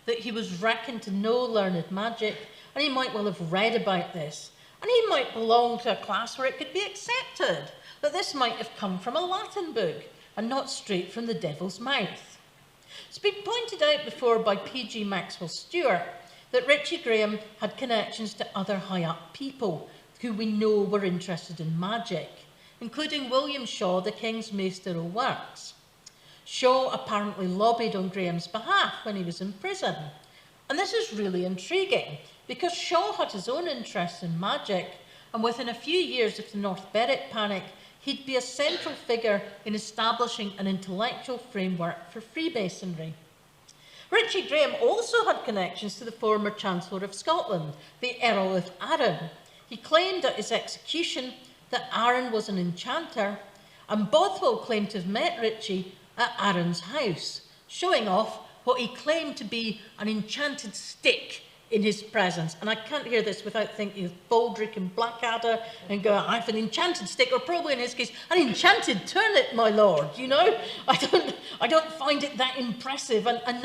That he was reckoned to know learned magic, and he might well have read about this, and he might belong to a class where it could be accepted that this might have come from a Latin book and not straight from the devil's mouth. It's been pointed out before by P.G. Maxwell Stewart that Ritchie Graham had connections to other high-up people who we know were interested in magic, including William Shaw, the King's Master of Works. Shaw apparently lobbied on Graham's behalf when he was in prison. And this is really intriguing, because Shaw had his own interests in magic, and within a few years of the North Berwick panic, he'd be a central figure in establishing an intellectual framework for Freemasonry. Ritchie Graham also had connections to the former Chancellor of Scotland, the Earl of Arran. He claimed at his execution that Arran was an enchanter, and Bothwell claimed to have met Ritchie at Arran's house, showing off what he claimed to be an enchanted stick in his presence. And I can't hear this without thinking of Baldric and Blackadder and go, I have an enchanted stick, or probably in his case, an enchanted turnip, my lord, you know? I don't find it that impressive, and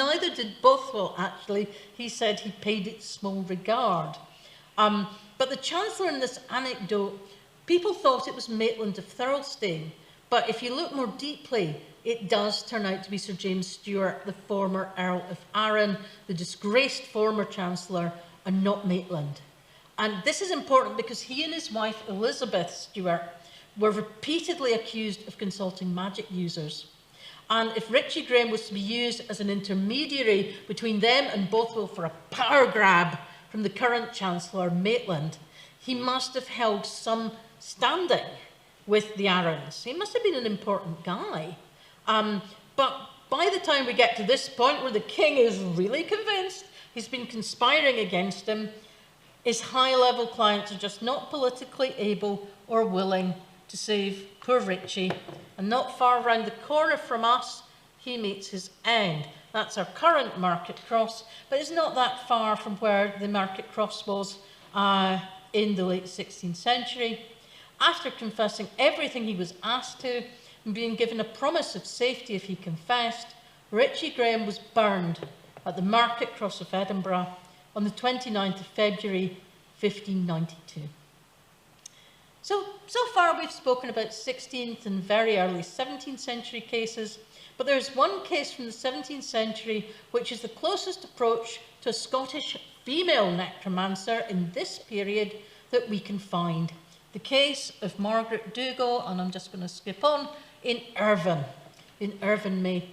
But the Chancellor in this anecdote, people thought it was Maitland of Thirlestane, but if you look more deeply, it does turn out to be Sir James Stewart, the former Earl of Arran, the disgraced former Chancellor, and not Maitland. And this is important because he and his wife, Elizabeth Stewart, were repeatedly accused of consulting magic users. And if Ritchie Graham was to be used as an intermediary between them and Bothwell for a power grab from the current Chancellor, Maitland, he must have held some standing with the Arrans. He must have been an important guy. But by the time we get to this point where the king is really convinced he's been conspiring against him, his high-level clients are just not politically able or willing to save poor Ritchie. And not far round the corner from us, he meets his end. That's our current Market Cross, but it's not that far from where the Market Cross was in the late 16th century. After confessing everything he was asked to and being given a promise of safety if he confessed, Ritchie Graham was burned at the Market Cross of Edinburgh on the 29th of February 1592. So far we've spoken about 16th and very early 17th century cases, but there's one case from the 17th century which is the closest approach to a Scottish female necromancer in this period that we can find. The case of Margaret Dougal, and I'm just going to skip on, in Irvine, May,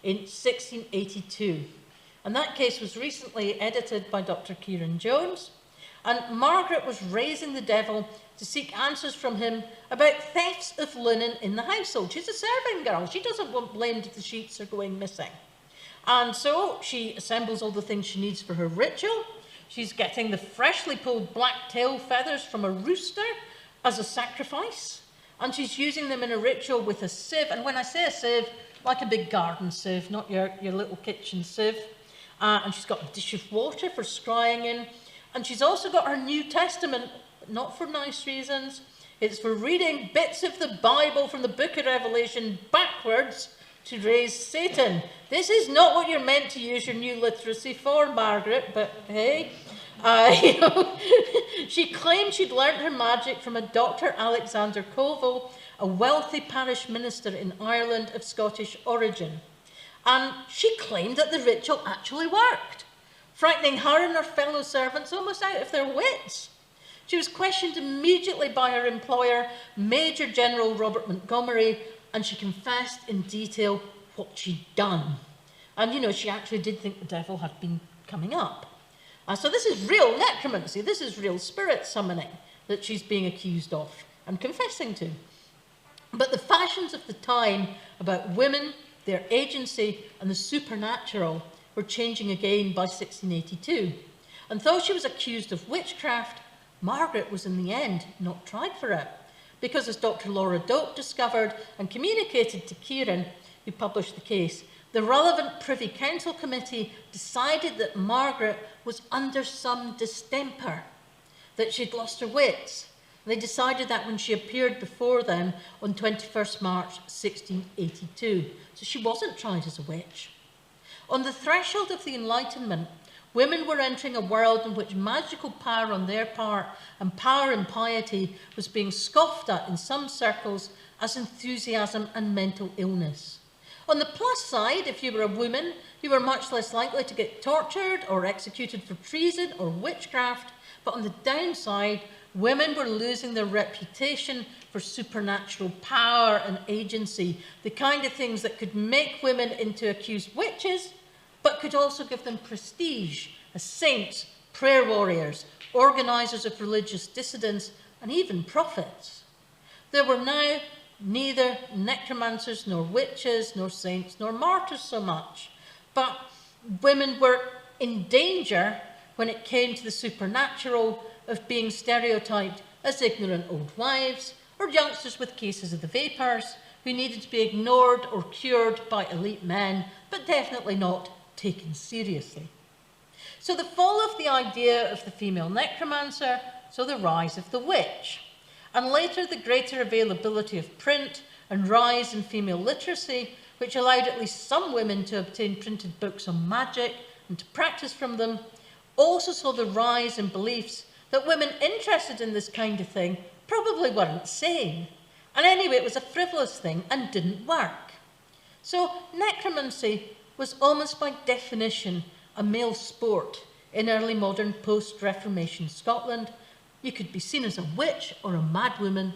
in 1682. And that case was recently edited by Dr. Kieran Jones. And Margaret was raising the devil to seek answers from him about thefts of linen in the household. She's a serving girl. She doesn't want blamed if the sheets are going missing. And so she assembles all the things she needs for her ritual. She's getting the freshly pulled black tail feathers from a rooster as a sacrifice. And she's using them in a ritual with a sieve. And when I say a sieve, like a big garden sieve, not your little kitchen sieve. And she's got a dish of water for scrying in. And she's also got her New Testament, but not for nice reasons. It's for reading bits of the Bible from the Book of Revelation backwards to raise Satan. This is not what you're meant to use your new literacy for, Margaret, but hey. She claimed she'd learnt her magic from a Dr. Alexander Colville, a wealthy parish minister in Ireland of Scottish origin. And she claimed that the ritual actually worked, frightening her and her fellow servants almost out of their wits. She was questioned immediately by her employer, Major General Robert Montgomery, and she confessed in detail what she'd done. And, you know, she actually did think the devil had been coming up. So this is real necromancy. This is real spirit summoning that she's being accused of and confessing to. But the fashions of the time about women, their agency, and the supernatural were changing again by 1682. And though she was accused of witchcraft, Margaret was in the end not tried for it. Because as Dr. Laura Dope discovered and communicated to Kieran, who published the case, the relevant Privy Council committee decided that Margaret was under some distemper, that she'd lost her wits. They decided that when she appeared before them on 21st March 1682. So she wasn't tried as a witch. On the threshold of the Enlightenment, women were entering a world in which magical power on their part and power in piety was being scoffed at in some circles as enthusiasm and mental illness. On the plus side, if you were a woman, you were much less likely to get tortured or executed for treason or witchcraft. But on the downside, women were losing their reputation for supernatural power and agency, the kind of things that could make women into accused witches, but could also give them prestige as saints, prayer warriors, organisers of religious dissidents, and even prophets. There were now neither necromancers, nor witches, nor saints, nor martyrs so much, but women were in danger when it came to the supernatural of being stereotyped as ignorant old wives or youngsters with cases of the vapours who needed to be ignored or cured by elite men, but definitely not taken seriously. So the fall of the idea of the female necromancer, so the rise of the witch, and later the greater availability of print and rise in female literacy, which allowed at least some women to obtain printed books on magic and to practice from them, also saw the rise in beliefs that women interested in this kind of thing probably weren't sane. And anyway, it was a frivolous thing and didn't work. So necromancy was almost by definition a male sport in early modern post-Reformation Scotland. You could be seen as a witch or a madwoman,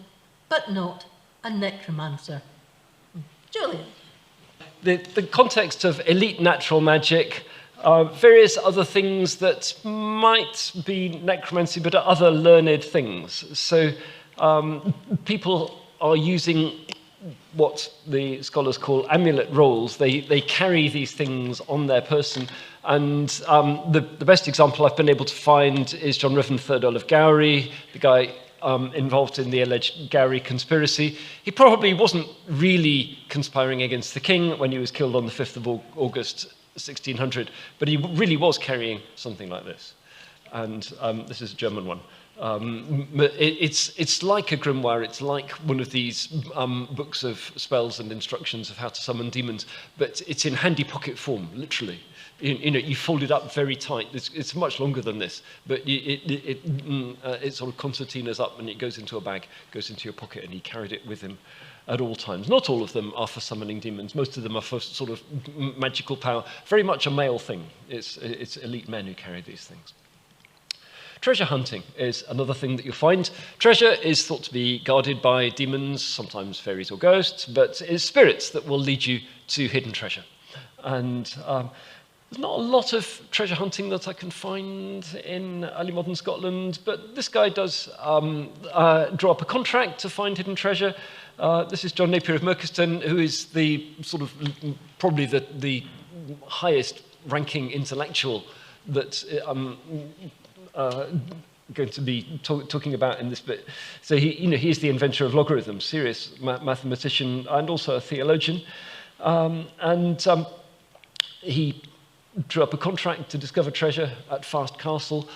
but not a necromancer. Julian. The context of elite natural magic, various other things that might be necromancy, but are other learned things. So people are using what the scholars call amulet rolls. They carry these things on their person. And the best example I've been able to find is John Riven, 3rd Earl of Gowrie, the guy involved in the alleged Gowrie conspiracy. He probably wasn't really conspiring against the king when he was killed on the 5th of August 1600, but he really was carrying something like this. And this is a German one. It's like a grimoire. It's like one of these books of spells and instructions of how to summon demons, but it's in handy pocket form, literally. You fold it up very tight. It's much longer than this, but it sort of concertinas up and it goes into a bag, goes into your pocket, and he carried it with him at all times. Not all of them are for summoning demons. Most of them are for sort of magical power. Very much a male thing. It's elite men who carry these things. Treasure hunting is another thing that you'll find. Treasure is thought to be guarded by demons, sometimes fairies or ghosts, but it's spirits that will lead you to hidden treasure. And there's not a lot of treasure hunting that I can find in early modern Scotland, but this guy does draw up a contract to find hidden treasure. This is John Napier of Merchiston, who is the sort of probably the highest ranking intellectual that going to be talking about in this bit. So he's the inventor of logarithms, serious mathematician and also a theologian. He drew up a contract to discover treasure at Fast Castle.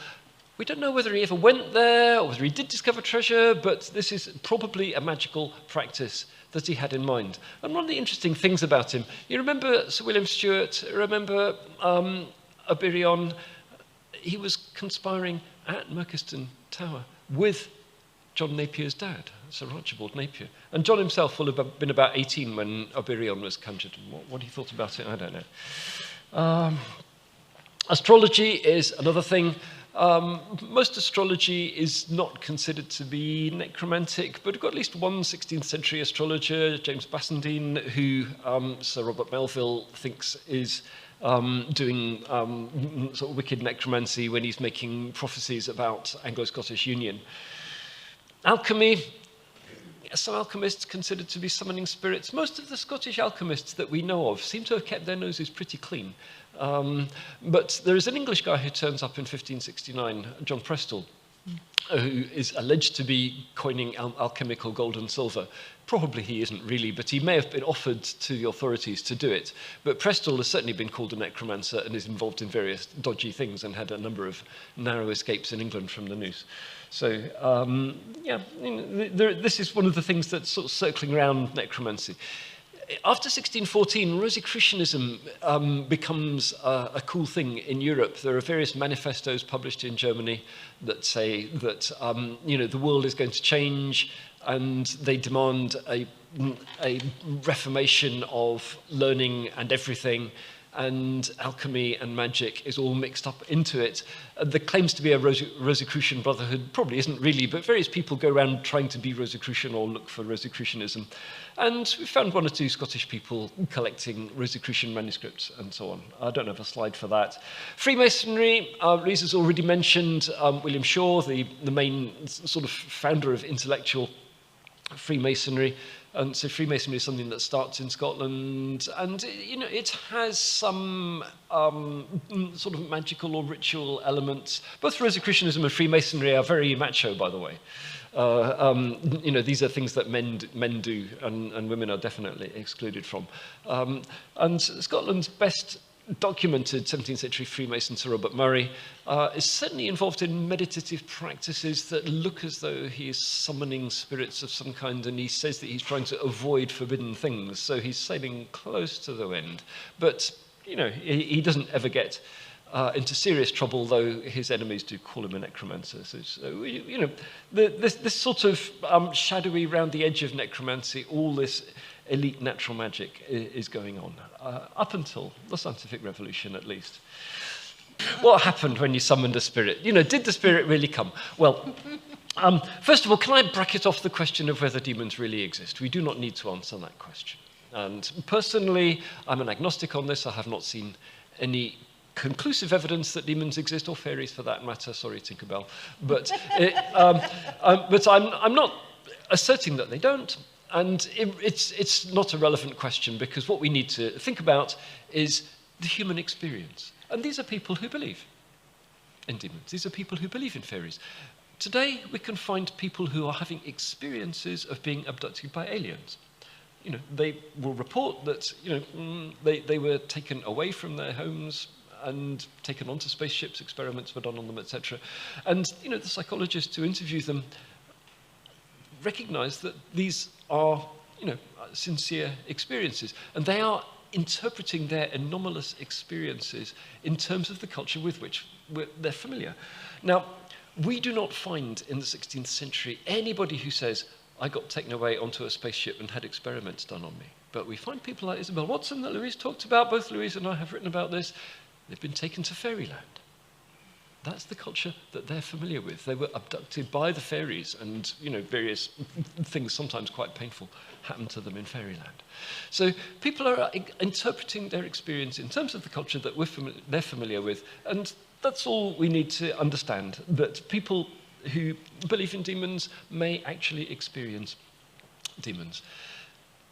We don't know whether he ever went there or whether he did discover treasure, but this is probably a magical practice that he had in mind. And one of the interesting things about him, you remember Sir William Stewart, remember Obirion. He was conspiring at Merchiston Tower with John Napier's dad, Sir Archibald Napier. And John himself will have been about 18 when Obirion was conjured. What he thought about it, I don't know. Astrology is another thing. Most astrology is not considered to be necromantic, but we've got at least one 16th century astrologer, James Bassendean, who Sir Robert Melville thinks is doing sort of wicked necromancy when he's making prophecies about Anglo-Scottish union. Alchemy, some alchemists considered to be summoning spirits. Most of the Scottish alchemists that we know of seem to have kept their noses pretty clean. But there is an English guy who turns up in 1569, John Prestall, who is alleged to be coining alchemical gold and silver. Probably he isn't really, but he may have been offered to the authorities to do it. But Prestall has certainly been called a necromancer and is involved in various dodgy things and had a number of narrow escapes in England from the noose. So, this is one of the things that's sort of circling around necromancy. After 1614, Rosicrucianism becomes a cool thing in Europe. There are various manifestos published in Germany that say that the world is going to change, and they demand a reformation of learning and everything, and alchemy and magic is all mixed up into it. There claims to be a Rosicrucian brotherhood, probably isn't really, but various people go around trying to be Rosicrucian or look for Rosicrucianism. And we found one or two Scottish people collecting Rosicrucian manuscripts and so on. I don't have a slide for that. Freemasonry, Louise has already mentioned William Shaw, the main sort of founder of intellectual Freemasonry. And so Freemasonry is something that starts in Scotland, and it has some sort of magical or ritual elements. Both Rosicrucianism and Freemasonry are very macho, by the way. These are things that men do, and women are definitely excluded from. And Scotland's best documented 17th century Freemason Sir Robert Murray is certainly involved in meditative practices that look as though he is summoning spirits of some kind, and he says that he's trying to avoid forbidden things, so he's sailing close to the wind. But, he doesn't ever get into serious trouble, though his enemies do call him a necromancer. So you know, this sort of shadowy round the edge of necromancy, all this elite natural magic is going on, up until the scientific revolution at least. What happened when you summoned a spirit? You know, did the spirit really come? Well, first of all, can I bracket off the question of whether demons really exist? We do not need to answer that question. And personally, I'm an agnostic on this. I have not seen any conclusive evidence that demons exist, or fairies for that matter. Sorry, Tinkerbell. But I'm not asserting that they don't. And it's not a relevant question, because what we need to think about is the human experience. And these are people who believe in demons. These are people who believe in fairies. Today, we can find people who are having experiences of being abducted by aliens. You know, they will report that, you know, they were taken away from their homes and taken onto spaceships, experiments were done on them, etc. And, you know, the psychologists who interview them recognize that these are, you know, sincere experiences, and they are interpreting their anomalous experiences in terms of the culture with which they're familiar. Now, we do not find in the 16th century anybody who says, I got taken away onto a spaceship and had experiments done on me. But we find people like Isabel Watson that Louise talked about. Both Louise and I have written about this. They've been taken to fairyland. That's the culture that they're familiar with. They were abducted by the fairies, and, you know, various things, sometimes quite painful, happened to them in fairyland. So people are interpreting their experience in terms of the culture that they're familiar with, and that's all we need to understand, that people who believe in demons may actually experience demons.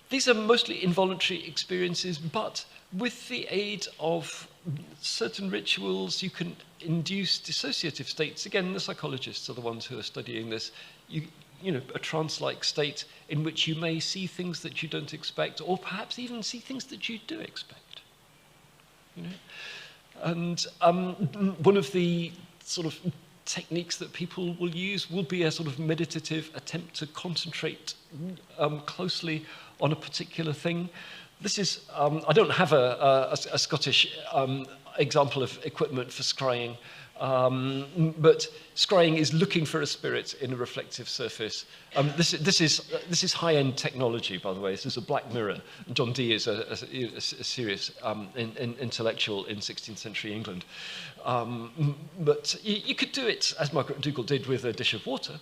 These are mostly involuntary experiences, but with the aid of certain rituals, you can induce dissociative states. Again, the psychologists are the ones who are studying this. You know, a trance-like state in which you may see things that you don't expect, or perhaps even see things that you do expect. You know? And one of the sort of techniques that people will use will be a sort of meditative attempt to concentrate closely on a particular thing. This is, I don't have a Scottish example of equipment for scrying, but scrying is looking for a spirit in a reflective surface. This is high-end technology, by the way. This is a black mirror. John Dee is a serious intellectual in 16th century England. But you could do it, as Margaret Dougal did, with a dish of water.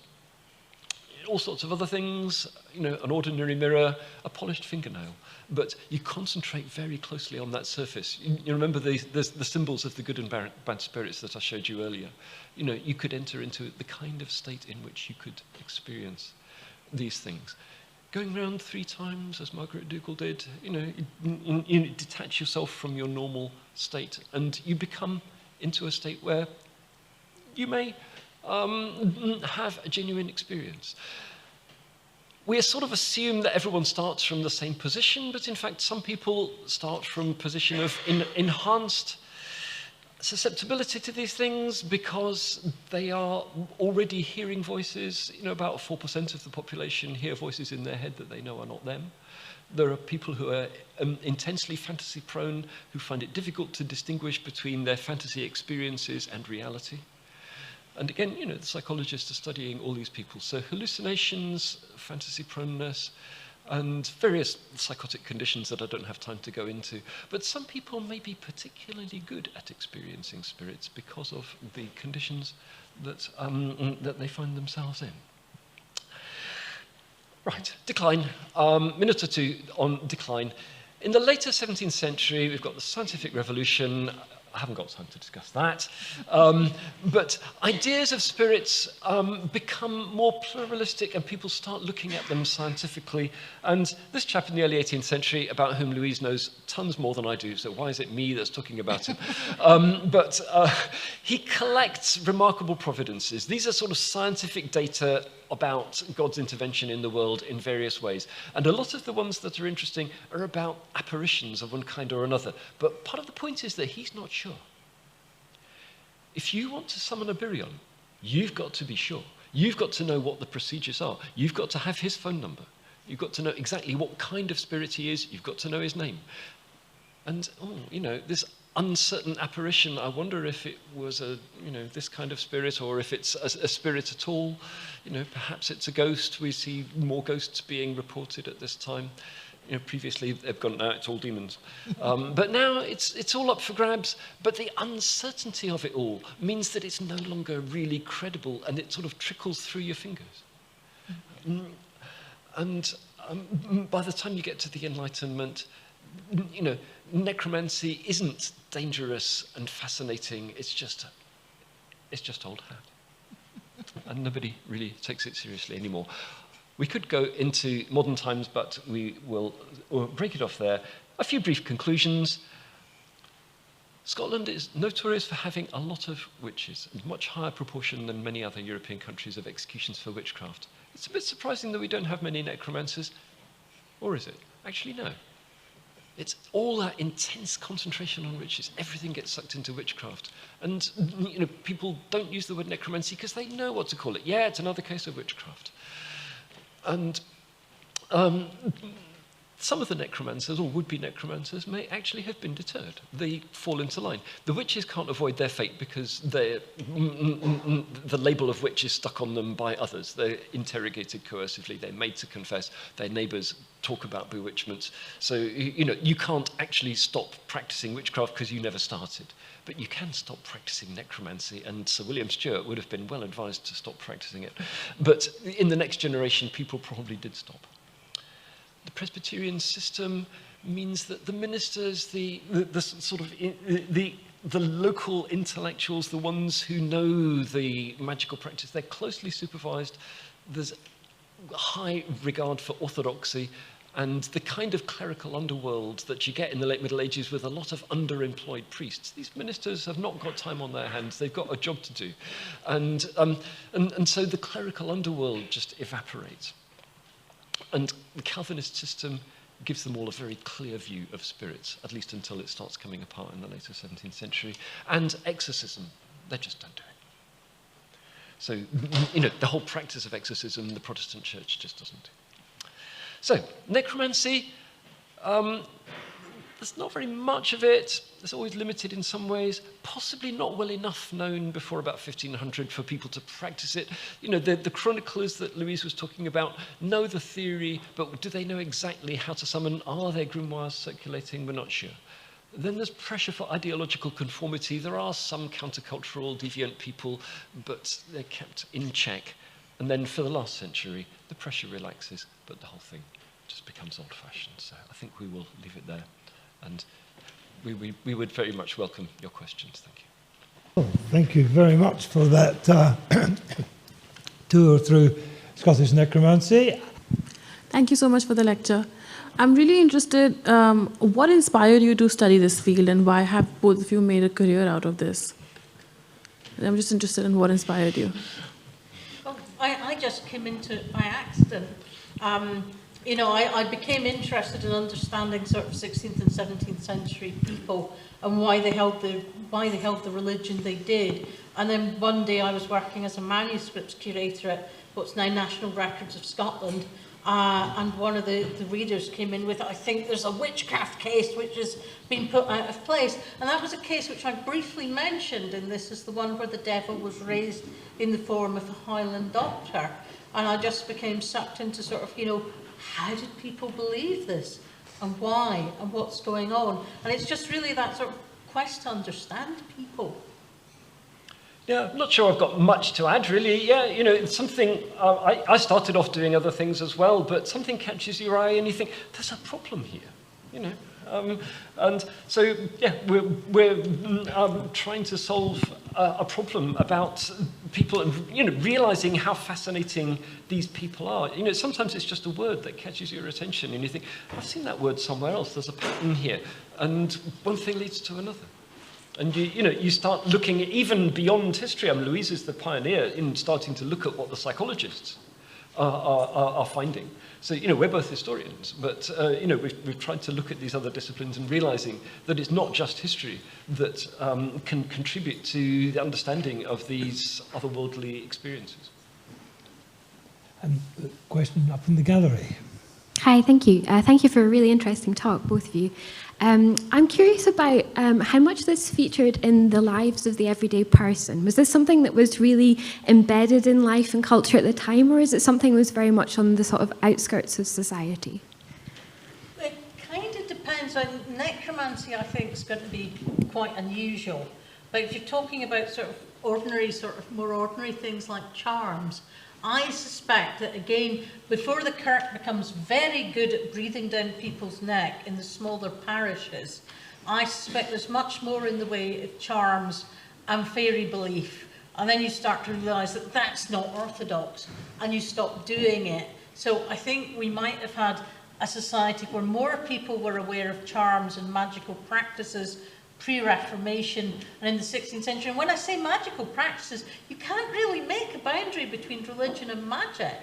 All sorts of other things, you know, an ordinary mirror, a polished fingernail. But you concentrate very closely on that surface. You remember the symbols of the good and bad spirits that I showed you earlier. You know, you could enter into the kind of state in which you could experience these things. Going round 3 times, as Margaret Dougal did, you know, you detach yourself from your normal state, and you become into a state where you may have a genuine experience. We sort of assume that everyone starts from the same position, but in fact some people start from a position of enhanced susceptibility to these things because they are already hearing voices. You know, about 4% of the population hear voices in their head that they know are not them. There are people who are intensely fantasy prone, who find it difficult to distinguish between their fantasy experiences and reality. And again, you know, the psychologists are studying all these people. So hallucinations, fantasy proneness, and various psychotic conditions that I don't have time to go into. But some people may be particularly good at experiencing spirits because of the conditions that, that they find themselves in. Right, decline. Minute or two on decline. In the later 17th century, we've got the scientific revolution. I haven't got time to discuss that. But ideas of spirits become more pluralistic, and people start looking at them scientifically. And this chap in the early 18th century, about whom Louise knows tons more than I do, so why is it me that's talking about him? But he collects remarkable providences. These are sort of scientific data about God's intervention in the world in various ways. And a lot of the ones that are interesting are about apparitions of one kind or another. But part of the point is that he's not sure. If you want to summon Obirion, you've got to be sure. You've got to know what the procedures are. You've got to have his phone number. You've got to know exactly what kind of spirit he is. You've got to know his name. And, you know, this uncertain apparition, I wonder if it was this kind of spirit, or if it's a spirit at all. Perhaps it's a ghost. We see more ghosts being reported at this time. Previously they've gone, no, it's all demons. But now it's all up for grabs. But the uncertainty of it all means that it's no longer really credible, and it sort of trickles through your fingers. And by the time you get to the Enlightenment, necromancy isn't dangerous and fascinating. It's just old hat. And nobody really takes it seriously anymore. We could go into modern times, but we'll break it off there. A few brief conclusions. Scotland is notorious for having a lot of witches, a much higher proportion than many other European countries of executions for witchcraft. It's a bit surprising that we don't have many necromancers. Or is it? Actually, no. It's all that intense concentration on witches. Everything gets sucked into witchcraft. And people don't use the word necromancy because they know what to call it. Yeah, it's another case of witchcraft. And some of the necromancers, or would-be necromancers, may actually have been deterred. They fall into line. The witches can't avoid their fate because the label of witch is stuck on them by others. They're interrogated coercively. They're made to confess. Their neighbours talk about bewitchments. So, you can't actually stop practicing witchcraft because you never started. But you can stop practicing necromancy, and Sir William Stewart would have been well advised to stop practicing it. But in the next generation, people probably did stop. The Presbyterian system means that the ministers, the local intellectuals, the ones who know the magical practice, they're closely supervised. There's high regard for orthodoxy, and the kind of clerical underworld that you get in the late Middle Ages with a lot of underemployed priests. These ministers have not got time on their hands. They've got a job to do. And so the clerical underworld just evaporates. And the Calvinist system gives them all a very clear view of spirits, at least until it starts coming apart in the later 17th century. And exorcism, they just don't do it. So, the whole practice of exorcism, the Protestant church just doesn't do. So, necromancy, there's not very much of it. It's always limited in some ways, possibly not well enough known before about 1500 for people to practice it. The chroniclers that Louise was talking about know the theory, but do they know exactly how to summon? Are there grimoires circulating? We're not sure. Then there's pressure for ideological conformity. There are some countercultural, deviant people, but they're kept in check. And then for the last century, the pressure relaxes, but the whole thing just becomes old-fashioned. So I think we will leave it there. And we would very much welcome your questions. Thank you. Well, thank you very much for that tour through Scottish necromancy. Thank you so much for the lecture. I'm really interested, what inspired you to study this field, and why have both of you made a career out of this? I'm just interested in what inspired you. Well, I just came into it by accident. I became interested in understanding sort of 16th and 17th century people and why they held the religion they did. And then one day I was working as a manuscripts curator at what's now National Records of Scotland, and one of the readers came in with, I think there's a witchcraft case which has been put out of place. And that was a case which I briefly mentioned, and this is the one where the devil was raised in the form of a Highland doctor. And I just became sucked into sort of, how did people believe this, and why, and what's going on? And it's just really that sort of quest to understand people. Yeah, I'm not sure I've got much to add, really. Yeah, it's something, I started off doing other things as well, but something catches your eye and you think, there's a problem here, and so, yeah, we're trying to solve a problem about people and, realizing how fascinating these people are. Sometimes it's just a word that catches your attention and you think, I've seen that word somewhere else, there's a pattern here. And one thing leads to another. And you start looking even beyond history. Louise is the pioneer in starting to look at what the psychologists are finding. So, we're both historians, but, we've tried to look at these other disciplines and realizing that it's not just history that can contribute to the understanding of these otherworldly experiences. And the question up in the gallery. Hi, thank you. Thank you for a really interesting talk, both of you. I'm curious about how much this featured in the lives of the everyday person. Was this something that was really embedded in life and culture at the time, or is it something that was very much on the sort of outskirts of society? It kind of depends. Necromancy, I think, is going to be quite unusual. But if you're talking about sort of more ordinary things like charms, I suspect that, again, before the Kirk becomes very good at breathing down people's neck in the smaller parishes, I suspect there's much more in the way of charms and fairy belief. And then you start to realise that that's not orthodox, and you stop doing it. So I think we might have had a society where more people were aware of charms and magical practices pre-Reformation and in the 16th century. And when I say magical practices, you can't really make a boundary between religion and magic.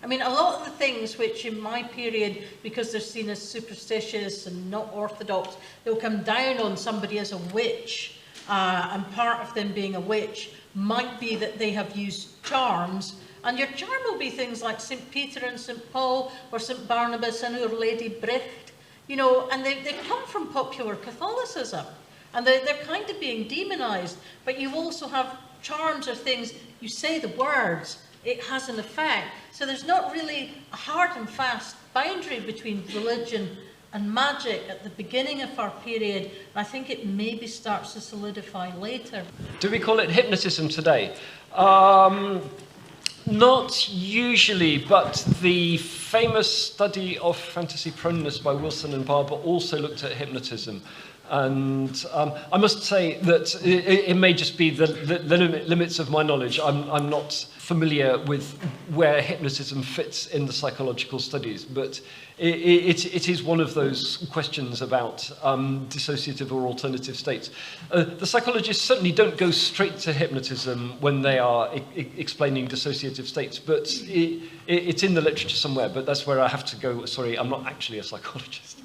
I mean, a lot of the things which in my period, because they're seen as superstitious and not orthodox, they'll come down on somebody as a witch, and part of them being a witch might be that they have used charms. And your charm will be things like St. Peter and St. Paul, or St. Barnabas and Our Lady Bricht, you know, and they come from popular Catholicism. And they're kind of being demonized, but you also have charms or things, you say the words, it has an effect. So there's not really a hard and fast boundary between religion and magic at the beginning of our period. And I think it maybe starts to solidify later. Do we call it hypnotism today? Not usually, but the famous study of fantasy proneness by Wilson and Barber also looked at hypnotism. And I must say that it may just be the limits of my knowledge. I'm not familiar with where hypnotism fits in the psychological studies, but it is one of those questions about dissociative or alternative states. The psychologists certainly don't go straight to hypnotism when they are explaining dissociative states, but it's in the literature somewhere, but that's where I have to go. Sorry, I'm not actually a psychologist.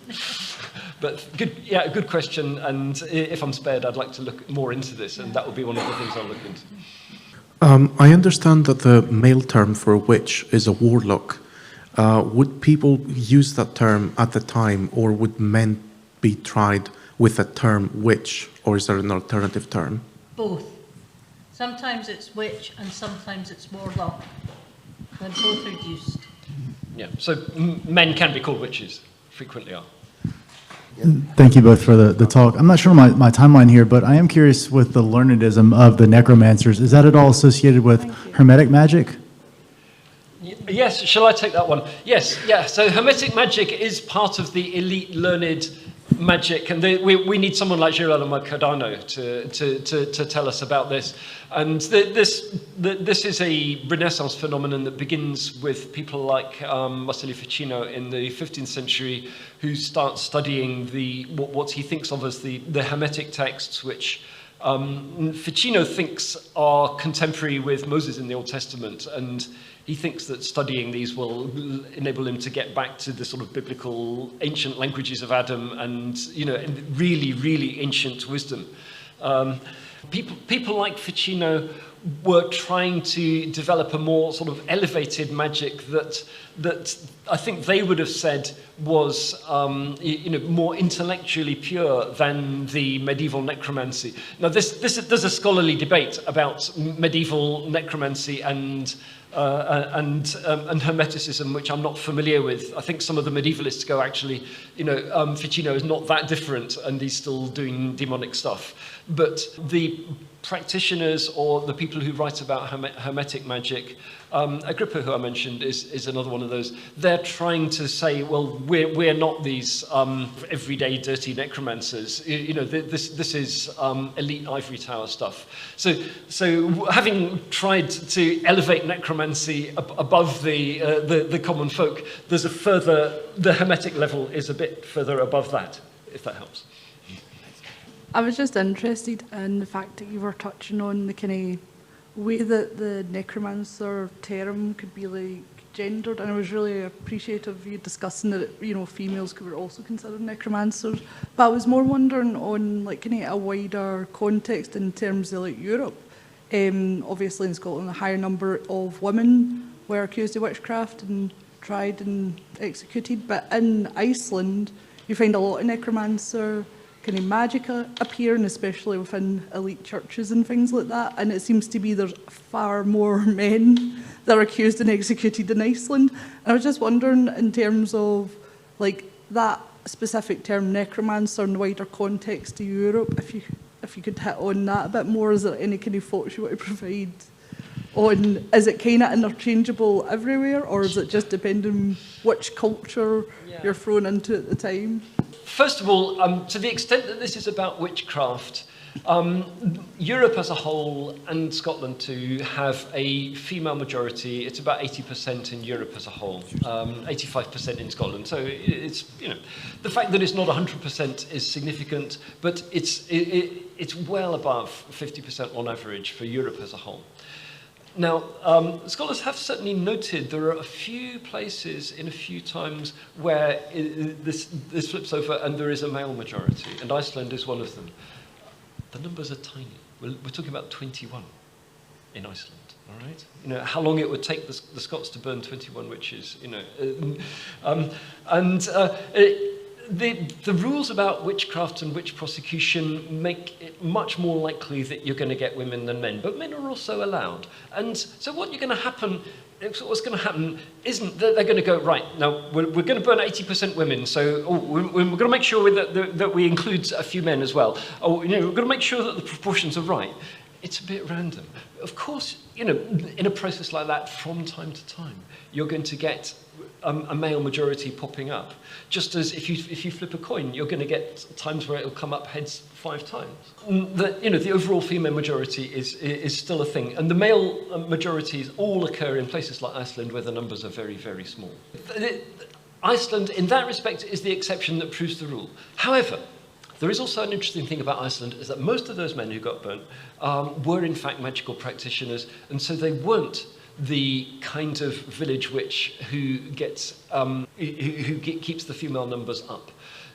But good question, and if I'm spared, I'd like to look more into this, and that will be one of the things I'll look into. I understand that the male term for a witch is a warlock. Would people use that term at the time, or would men be tried with the term witch, or is there an alternative term? Both. Sometimes it's witch and sometimes it's warlock. And both are used. Yeah, so men can be called witches, frequently are. Thank you both for the talk. I'm not sure my timeline here, but I am curious with the learnedism of the necromancers. Is that at all associated with Hermetic magic? Yes, shall I take that one? Yes, yeah. So Hermetic magic is part of the elite learned magic, and we need someone like Girolamo Cardano to tell us about this. And this is a Renaissance phenomenon that begins with people like Marsilio Ficino in the 15th century, who start studying what he thinks of as the Hermetic texts, which Ficino thinks are contemporary with Moses in the Old Testament, and he thinks that studying these will enable him to get back to the sort of biblical ancient languages of Adam and, you know, really, really ancient wisdom. People like Ficino were trying to develop a more sort of elevated magic that I think they would have said was more intellectually pure than the medieval necromancy. Now, there's a scholarly debate about medieval necromancy and Hermeticism, which I'm not familiar with. I think some of the medievalists go, actually, Ficino is not that different and he's still doing demonic stuff. But the practitioners or the people who write about Hermetic magic, Agrippa, who I mentioned, is another one of those. They're trying to say, well, we're not these everyday dirty necromancers. This is elite ivory tower stuff. So having tried to elevate necromancy above the common folk, the Hermetic level is a bit further above that, if that helps. I was just interested in the fact that you were touching on the kind of way that the necromancer term could be like gendered, and I was really appreciative of you discussing that females were also considered necromancers. But I was more wondering on like kind of a wider context in terms of like Europe. Obviously in Scotland, a higher number of women were accused of witchcraft, and tried and executed. But in Iceland, you find a lot of necromancer kind of magic appearing, especially within elite churches and things like that. And it seems to be there's far more men that are accused and executed in Iceland. And I was just wondering, in terms of like that specific term necromancer in the wider context of Europe, if you could hit on that a bit more. Is there any kind of thoughts you want to provide on, is it kind of interchangeable everywhere, or is it just depending on which culture you're thrown into at the time? First of all, to the extent that this is about witchcraft, Europe as a whole and Scotland too have a female majority. It's about 80% in Europe as a whole, 85% in Scotland. So it's, you know, the fact that it's not 100% is significant, but it's well above 50% on average for Europe as a whole. Now, scholars have certainly noted there are a few places in a few times where this flips over and there is a male majority, and Iceland is one of them. The numbers are tiny. We're talking about 21 in Iceland, all right? You know, how long it would take the Scots to burn 21 witches, you know. The rules about witchcraft and witch prosecution make it much more likely that you're going to get women than men, but men are also allowed. And so what's going to happen isn't that they're going to go, right, now we're going to burn 80% women, so we're going to make sure that we include a few men as well. Oh, you know, we're going to make sure that the proportions are right. It's a bit random. Of course, you know, in a process like that, from time to time, you're going to get a male majority popping up. Just as if you flip a coin, you're going to get times where it'll come up heads 5 times. The overall female majority is still a thing, and the male majorities all occur in places like Iceland where the numbers are very, very small. Iceland, in that respect, is the exception that proves the rule. However, there is also an interesting thing about Iceland, is that most of those men who got burnt were in fact magical practitioners, and so they weren't the kind of village witch who keeps the female numbers up.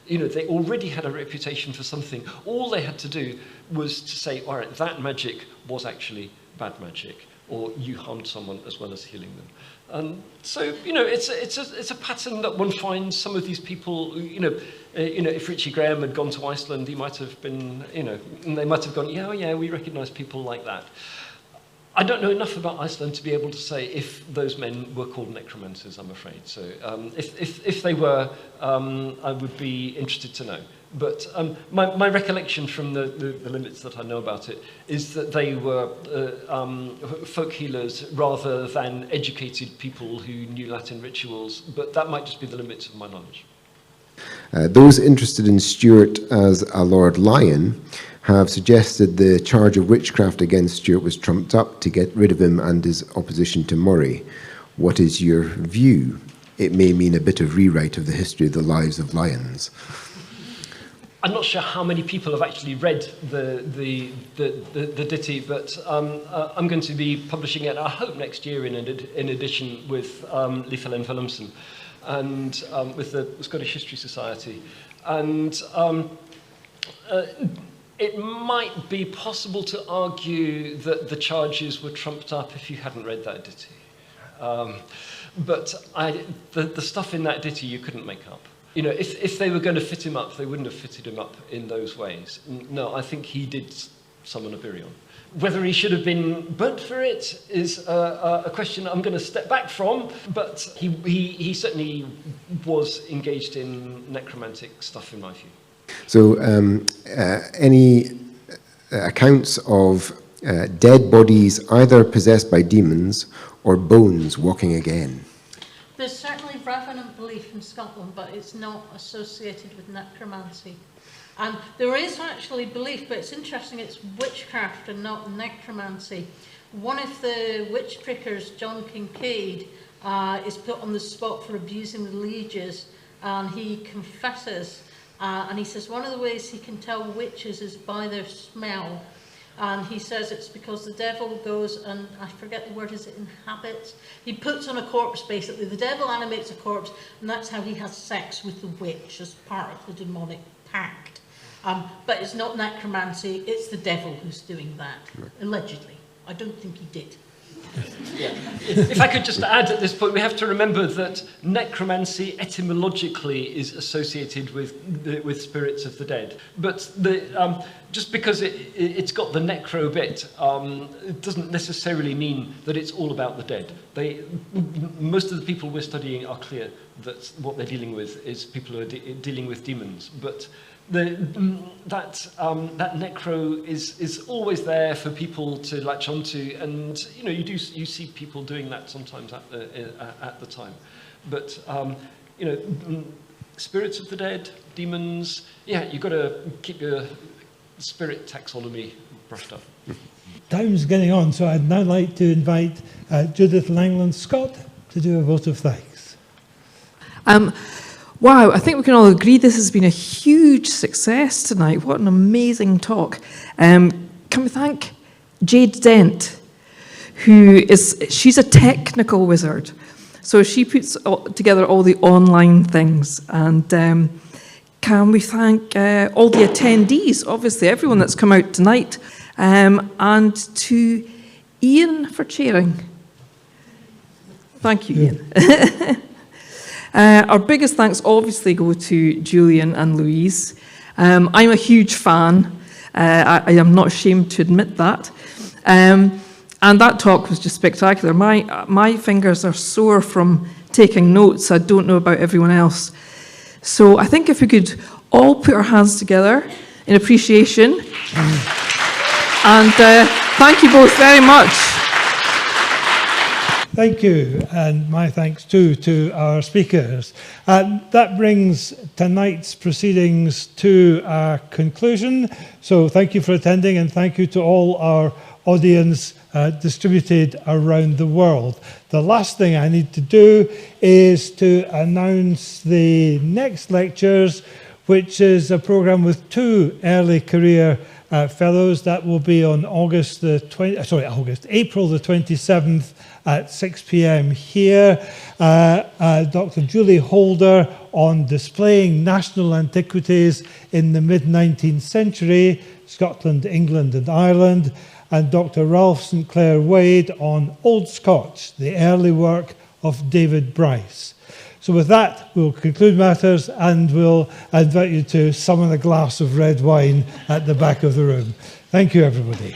You know, they already had a reputation for something. All they had to do was to say, all right, that magic was actually bad magic, or you harmed someone as well as healing them. So, you know, it's a pattern that one finds. Some of these people, you know, if Ritchie Graham had gone to Iceland, he might have been, you know, and they might have gone, yeah, we recognise people like that. I don't know enough about Iceland to be able to say if those men were called necromancers, I'm afraid. So if they were, I would be interested to know. But my recollection from the limits that I know about it is that they were folk healers rather than educated people who knew Latin rituals, but that might just be the limits of my knowledge. Those interested in Stewart as a Lord Lion have suggested the charge of witchcraft against Stewart was trumped up to get rid of him and his opposition to Murray. What is your view? It may mean a bit of rewrite of the history of the lives of lions. I'm not sure how many people have actually read the ditty, but I'm going to be publishing it, I hope, next year in edition with Liefelen Willemsen and with the Scottish History Society. And it might be possible to argue that the charges were trumped up if you hadn't read that ditty. But the stuff in that ditty you couldn't make up. You know, if they were going to fit him up, they wouldn't have fitted him up in those ways. No, I think he did summon Obirion. Whether he should have been burnt for it is a question I'm going to step back from, but he certainly was engaged in necromantic stuff, in my view. So any accounts of dead bodies either possessed by demons or bones walking again? There's certainly revenant belief in Scotland, but it's not associated with necromancy. And there is actually belief, but it's interesting, it's witchcraft and not necromancy. One of the witch prickers, John Kincaid, is put on the spot for abusing the lieges, and he confesses. And he says one of the ways he can tell witches is by their smell. And he says it's because the devil goes and, I forget the word, is it inhabits? He puts on a corpse, basically. The devil animates a corpse, and that's how he has sex with the witch as part of the demonic pact. But it's not necromancy, it's the devil who's doing that, allegedly. I don't think he did. Yeah. If I could just add at this point, we have to remember that necromancy etymologically is associated with spirits of the dead. But just because it's got the necro bit, it doesn't necessarily mean that it's all about the dead. Most of the people we're studying are clear that what they're dealing with is people who are dealing with demons. But that necro is always there for people to latch onto, and you see people doing that sometimes at the time. But spirits of the dead, demons, you've got to keep your spirit taxonomy brushed up. Time's getting on, so I'd now like to invite Judith Langland-Scott to do a vote of thanks. Wow, I think we can all agree this has been a huge success tonight. What an amazing talk. Can we thank Jade Dent, she's a technical wizard. So she puts together all the online things. And can we thank all the attendees, obviously everyone that's come out tonight, and to Ian for chairing. Thank you, Ian. Our biggest thanks obviously go to Julian and Louise. I'm a huge fan. I am not ashamed to admit that. And that talk was just spectacular. My fingers are sore from taking notes. I don't know about everyone else. So I think if we could all put our hands together in appreciation. And thank you both very much. Thank you, and my thanks too to our speakers. That brings tonight's proceedings to a conclusion. So thank you for attending, and thank you to all our audience distributed around the world. The last thing I need to do is to announce the next lectures, which is a program with 2 early career fellows. That will be on April the 27th at 6 p.m. here. Dr. Julie Holder on displaying national antiquities in the mid-19th century, Scotland, England and Ireland, and Dr. Ralph St. Clair Wade on Old Scotch, the early work of David Bryce. So with that, we'll conclude matters, and we'll invite you to summon a glass of red wine at the back of the room. Thank you, everybody.